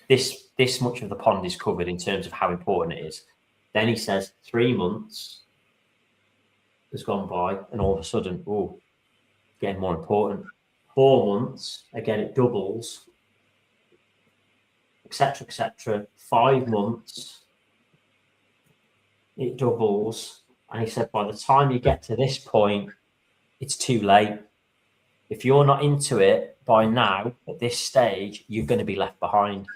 this much of the pond is covered in terms of how important it is. Then he says 3 months has gone by, and all of a sudden, getting more important. 4 months, again, it doubles, etc., etc. 5 months, it doubles. And he said, by the time you get to this point, it's too late. If you're not into it by now, at this stage, you're going to be left behind.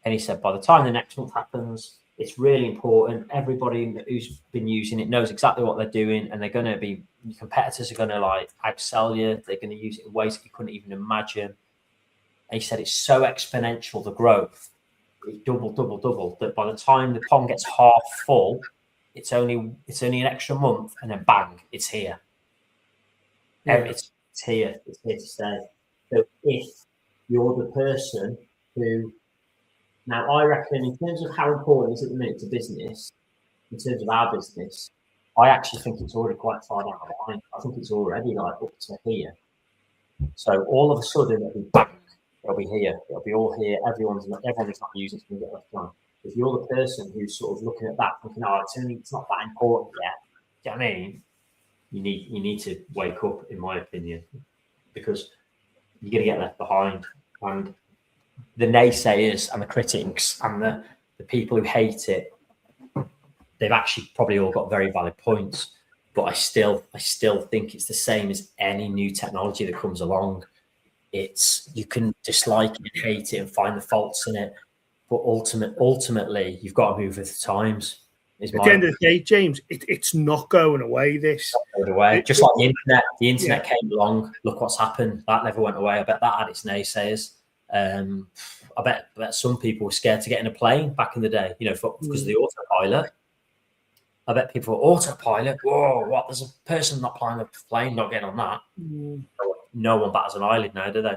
And he said, by the time the next month happens, It's really important. Everybody who's been using it knows exactly what they're doing, and they're going to be, your competitors are going to like outsell you. They're going to use it in ways that you couldn't even imagine. And he said it's so exponential, the growth, it's double, that by the time the pond gets half full, it's only an extra month, and then bang, it's here. Yeah. It's here. It's here to stay. So if you're the person who, now I reckon in terms of how important it is at the minute to business, in terms of our business, I actually think it's already quite far down the line. I think it's already like up to here. So all of a sudden it'll be bang, it'll be here, it'll be all here. Everyone's not using it to get left behind. If you're the person who's sort of looking at that, thinking, "Oh, it's not that important yet," do you know what I mean? You need to wake up, in my opinion, because you're going to get left behind. And the naysayers and the critics and the people who hate it, they've actually probably all got very valid points. But I still think it's the same as any new technology that comes along. You can dislike it, hate it, and find the faults in it, but ultimately you've got to move with the times. At the end of the day, James, it's not going away. This going away. Just like the internet came along. Look what's happened. That never went away. I bet that had its naysayers. I bet some people were scared to get in a plane back in the day. Because of the autopilot. I bet people were autopilot. Whoa, what? There's a person not flying a plane, not getting on that. No one batters an eyelid now, do they?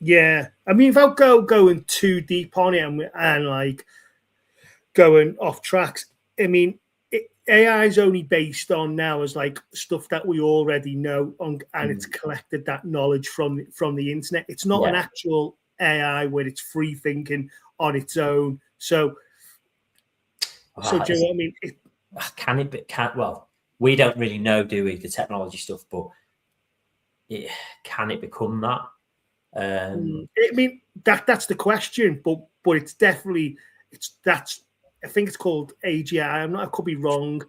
Yeah, I mean, without going too deep on it and like going off tracks. I mean, AI is only based on now as like stuff that we already know, and it's collected that knowledge from the internet. It's not an actual AI where it's free thinking on its own. So do you know what I mean? Can it be? Well, we don't really know, do we, the technology stuff, but can it become that? I mean, that's the question, but it's definitely I think it's called AGI. I could be wrong,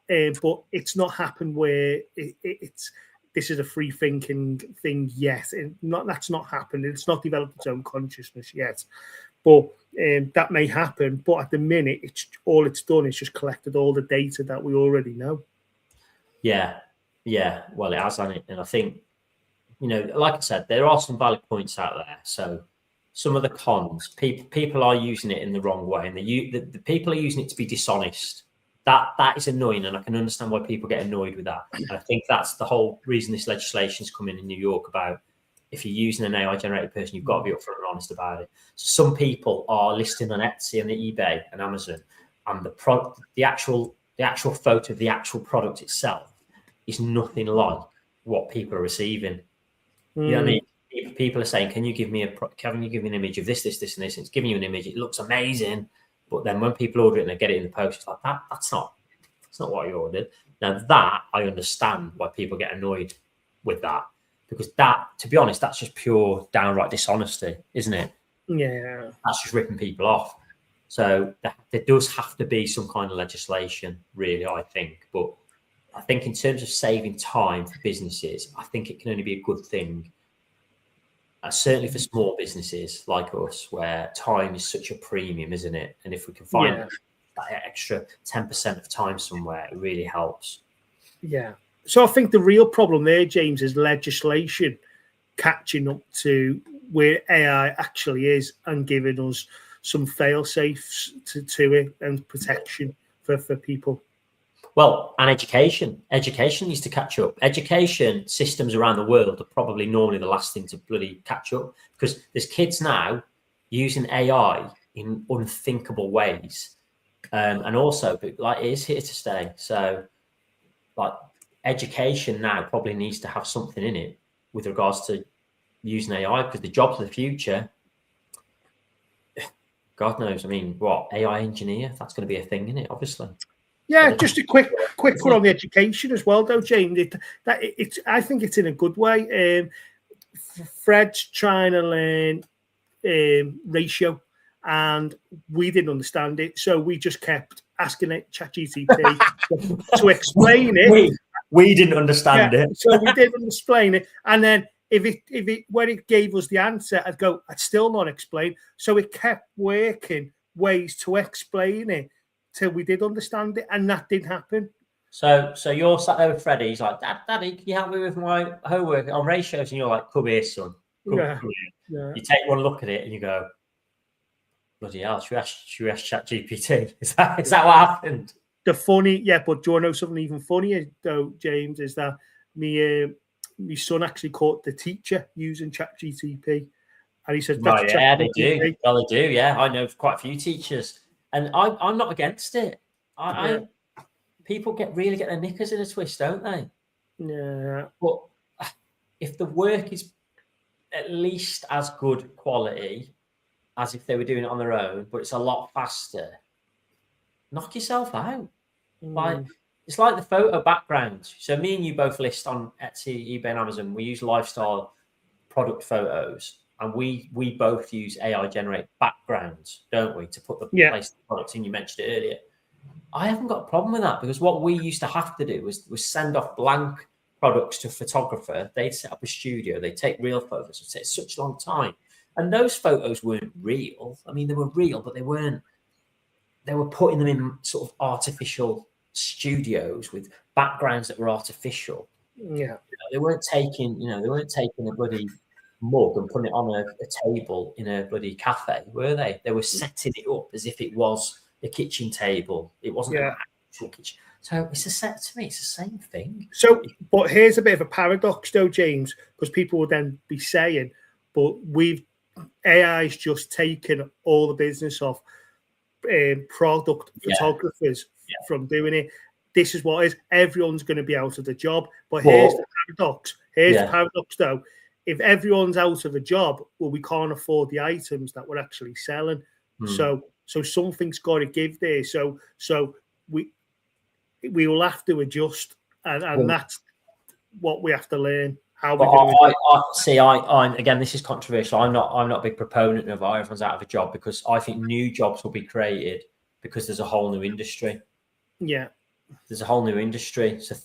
but it's not happened where it's this is a free thinking thing yet. That's not happened. It's not developed its own consciousness yet, but that may happen. But at the minute, it's done is just collected all the data that we already know. Yeah. Well, it has, hasn't it? And I think, like I said, there are some valid points out there. So some of the cons, people are using it in the wrong way, and the people are using it to be dishonest. That is annoying, and I can understand why people get annoyed with that. And I think that's the whole reason this legislation is coming in New York about if you're using an AI-generated person, you've got to be upfront and honest about it. So some people are listing on Etsy and eBay and Amazon, and the actual photo of the actual product itself is nothing like what people are receiving. You know what I mean? People are saying, "Can you give me an image of this, and this?" And it's giving you an image. It looks amazing, but then when people order it and they get it in the post, it's like that's not what you ordered. Now that I understand why people get annoyed with that, because that, to be honest, that's just pure downright dishonesty, isn't it? Yeah, that's just ripping people off. So there does have to be some kind of legislation, really, I think. But I think in terms of saving time for businesses, I think it can only be a good thing. Certainly for small businesses like us, where time is such a premium, isn't it? And if we can find that extra 10% of time somewhere, it really helps. Yeah. So I think the real problem there, James, is legislation catching up to where AI actually is and giving us some fail-safes to it and protection for people. Well, and education needs to catch up. Education systems around the world are probably normally the last thing to bloody catch up, because there's kids now using AI in unthinkable ways. And also, like, it is here to stay. So, like, education now probably needs to have something in it with regards to using AI, because the jobs of the future, God knows. I mean, what, AI engineer? That's going to be a thing, isn't it? Obviously. Yeah, just a quick put on the education as well, though, James. I think it's in a good way. Fred's trying to learn ratio, and we didn't understand it, so we just kept asking it ChatGPT to explain it. We didn't understand it, so we didn't explain it, and then when it gave us the answer, I'd still not explain. So it kept working ways to explain it till we did understand it, and that didn't happen. So you're sat there with Freddie. He's like, Daddy, can you help me with my homework on ratios? And you're like, come here, son. Come here. Yeah. You take one look at it and you go, bloody hell, should we ask ChatGPT? Is that what happened? But do you want to know something even funnier, though, James, is that my son actually caught the teacher using ChatGPT. And he said, "That's yeah, they do. Well, they do. Yeah, I know quite a few teachers, and I'm not against it. People really get their knickers in a twist, don't they? Yeah. But if the work is at least as good quality as if they were doing it on their own, but it's a lot faster, knock yourself out. Like it's like the photo background. So me and you both list on Etsy, eBay, and Amazon. We use lifestyle product photos. And we both use AI generate backgrounds, don't we, to put the place the products in. You mentioned it earlier. I haven't got a problem with that because what we used to have to do was send off blank products to a photographer. They'd set up a studio. They'd take real photos. It takes such a long time. And those photos weren't real. I mean, they were real, but they weren't. They were putting them in sort of artificial studios with backgrounds that were artificial. Yeah. They weren't taking a bloody mug and putting it on a table in a bloody cafe, were they? They were setting it up as if it was a kitchen table. It wasn't an actual kitchen. So to me, it's the same thing. So, but here's a bit of a paradox, though, James, because people will then be saying, but AI's just taken all the business of product photographers from doing it. This is what is. Everyone's going to be out of the job. But here's the paradox. The paradox, though. If everyone's out of a job, well, we can't afford the items that we're actually selling. So something's got to give there. So we will have to adjust, and that's what we have to learn. How we're going to I'm again. This is controversial. I'm not a big proponent of everyone's out of a job because I think new jobs will be created because there's a whole new industry. Yeah. There's a whole new industry. So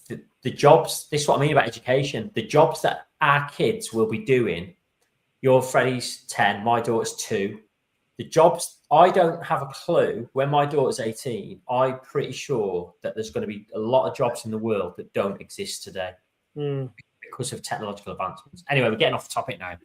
the jobs, this is what I mean about education. The jobs that our kids will be doing, your Freddie's 10, my daughter's 2. The jobs, I don't have a clue. When my daughter's 18, I'm pretty sure that there's going to be a lot of jobs in the world that don't exist today because of technological advancements. Anyway, we're getting off the topic now.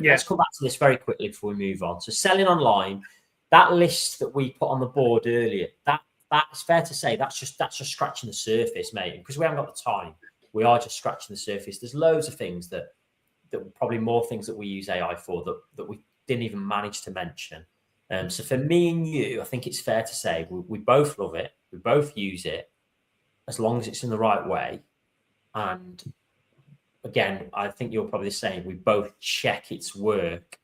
Let's come back to this very quickly before we move on. So selling online, that list that we put on the board earlier, that's fair to say that's just scratching the surface, mate. Because we haven't got the time, we are just scratching the surface. There's loads of things that probably more things that we use AI for that we didn't even manage to mention. So for me and you, I think it's fair to say we both love it. We both use it as long as it's in the right way. And again, I think you're probably the same. We both check its work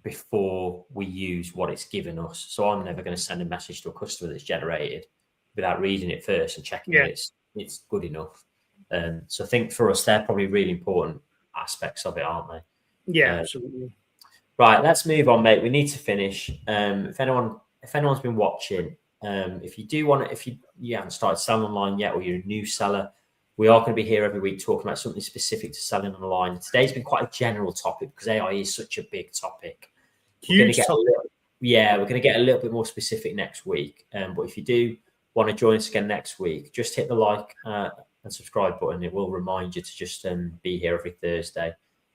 before we use what it's given us. So I'm never going to send a message to a customer that's generated without reading it first and checking that it's good enough. So I think for us, they're probably really important aspects of it, aren't they? Yeah, absolutely. Right, let's move on, mate. We need to finish. If anyone's been watching, if you haven't started selling online yet, or you're a new seller, we are going to be here every week talking about something specific to selling online. Today's been quite a general topic because AI is such a big topic. We're going to get a little bit more specific next week. But if you do want to join us again next week, just hit the like and subscribe button. It will remind you to just be here every Thursday,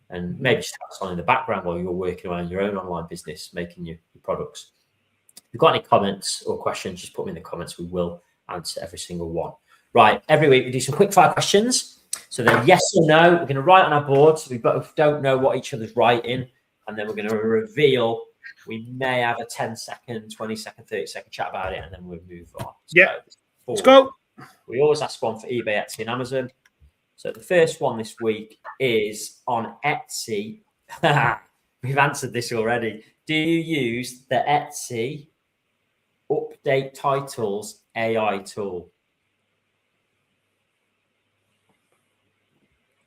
and maybe just have us on in the background while you're working on your own online business, making your products. If you've got any comments or questions, just put them in the comments. We will answer every single one. Right, every week we do some quick fire questions. So they're yes or no. We're going to write on our board so we both don't know what each other's writing. And then we're going to reveal. We may have a 10-second, 20-second, 30-second chat about it, and then we'll move on. Let's go. We always ask one for eBay, Etsy, and Amazon. So the first one this week is on Etsy. We've answered this already. Do you use the Etsy update titles AI tool?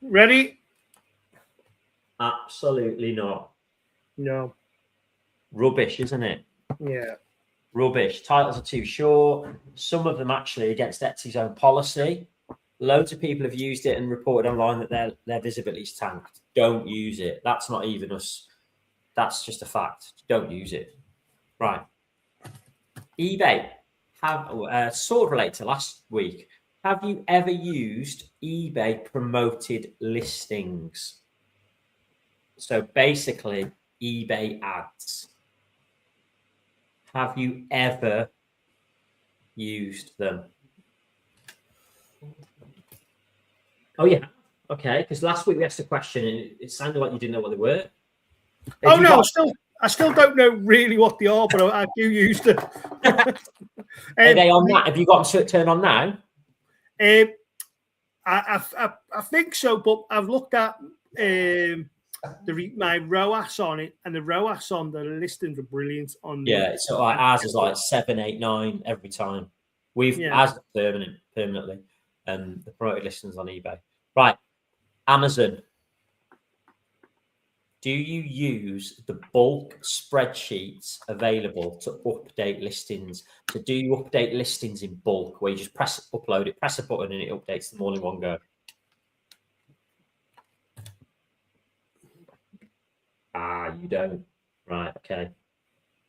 Ready? Absolutely not. No. Rubbish, isn't it? Yeah. Rubbish. Titles are too short. Some of them actually against Etsy's own policy. Loads of people have used it and reported online that their visibility is tanked. Don't use it. That's not even us. That's just a fact. Don't use it. Right. eBay. sort of related to last week. Have you ever used eBay promoted listings? So basically, eBay ads. Have you ever used them? Oh yeah, okay. Because last week we asked a question and it sounded like you didn't know what they were. Oh no, I still don't know really what they are, but I do use them. Are they on that? Have you got them turned on now? I think so, but I've looked at my ROAS on it, and the ROAS on the listings are brilliant. So ours is like 7, 8, 9 every time. Ours is permanently, the promoted listings on eBay. Right, Amazon. Do you use the bulk spreadsheets available to update listings? So do you update listings in bulk where you just upload it, press a button and it updates them all in one go? You don't. Right, okay.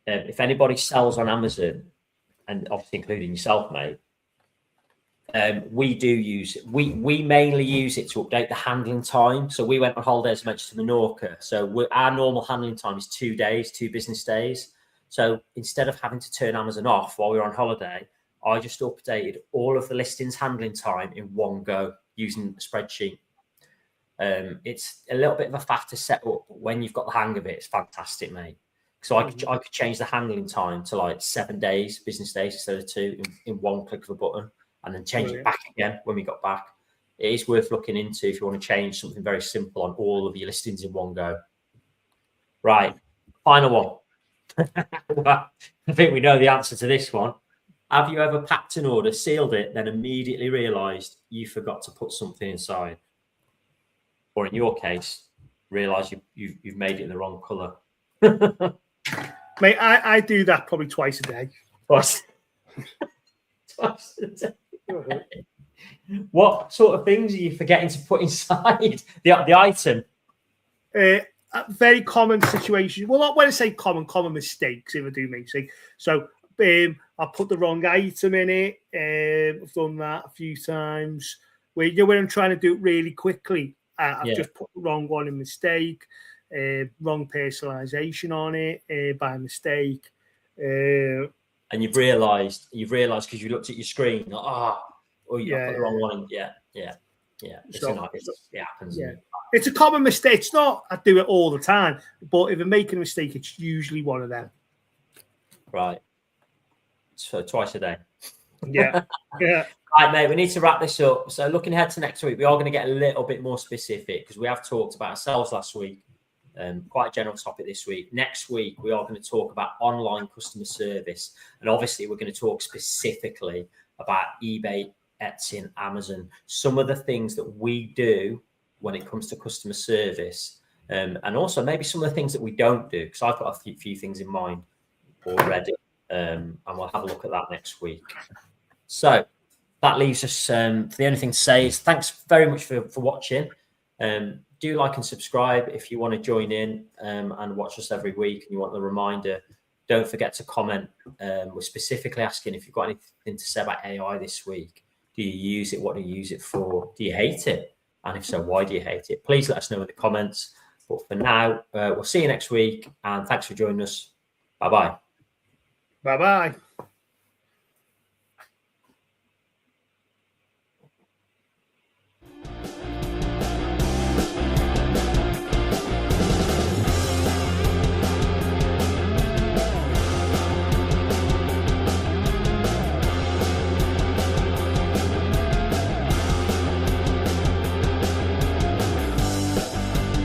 If anybody sells on Amazon, and obviously including yourself, mate, we do use it. We mainly use it to update the handling time. So we went on holiday, as I mentioned, to Menorca. So our normal handling time is 2 days, 2 business days. So instead of having to turn Amazon off while we were on holiday, I just updated all of the listings handling time in one go using a spreadsheet. It's a little bit of a faff set up, but when you've got the hang of it, it's fantastic, mate. So I could change the handling time to like 7 days, business days instead of 2 in one click of a button, and then change it back again when we got back. It is worth looking into if you want to change something very simple on all of your listings in one go. Right, final one. I think we know the answer to this one. Have you ever packed an order, sealed it, then immediately realised you forgot to put something inside? Or in your case, realise you've made it in the wrong colour? Mate, I do that probably twice a day. Twice a day. What sort of things are you forgetting to put inside the item? A very common situation. Well, not when I say common mistakes, if I do make mistake. So I put the wrong item in it. I've done that a few times. When I'm trying to do it really quickly, I've just put the wrong one in mistake. Wrong personalization on it by mistake. And you've realised because you looked at your screen, like, I put the wrong one. Yeah. It happens. Yeah. It's a common mistake. It's not I do it all the time, but if I'm making a mistake, it's usually one of them. Right. So twice a day. Yeah. Right, mate, we need to wrap this up. So looking ahead to next week, we are going to get a little bit more specific because we have talked about ourselves last week. Quite a general topic this week. Next week, we are going to talk about online customer service. And obviously, we're going to talk specifically about eBay, Etsy, and Amazon. Some of the things that we do when it comes to customer service. And also maybe some of the things that we don't do, because I've got a few things in mind already. And we'll have a look at that next week. So that leaves us, the only thing to say is thanks very much for watching. Do like and subscribe if you want to join in and watch us every week and you want the reminder. Don't forget to comment. We're specifically asking if you've got anything to say about AI this week. Do you use it? What do you use it for? Do you hate it? And if so, why do you hate it? Please let us know in the comments. But for now, we'll see you next week. And thanks for joining us. Bye-bye. Bye-bye.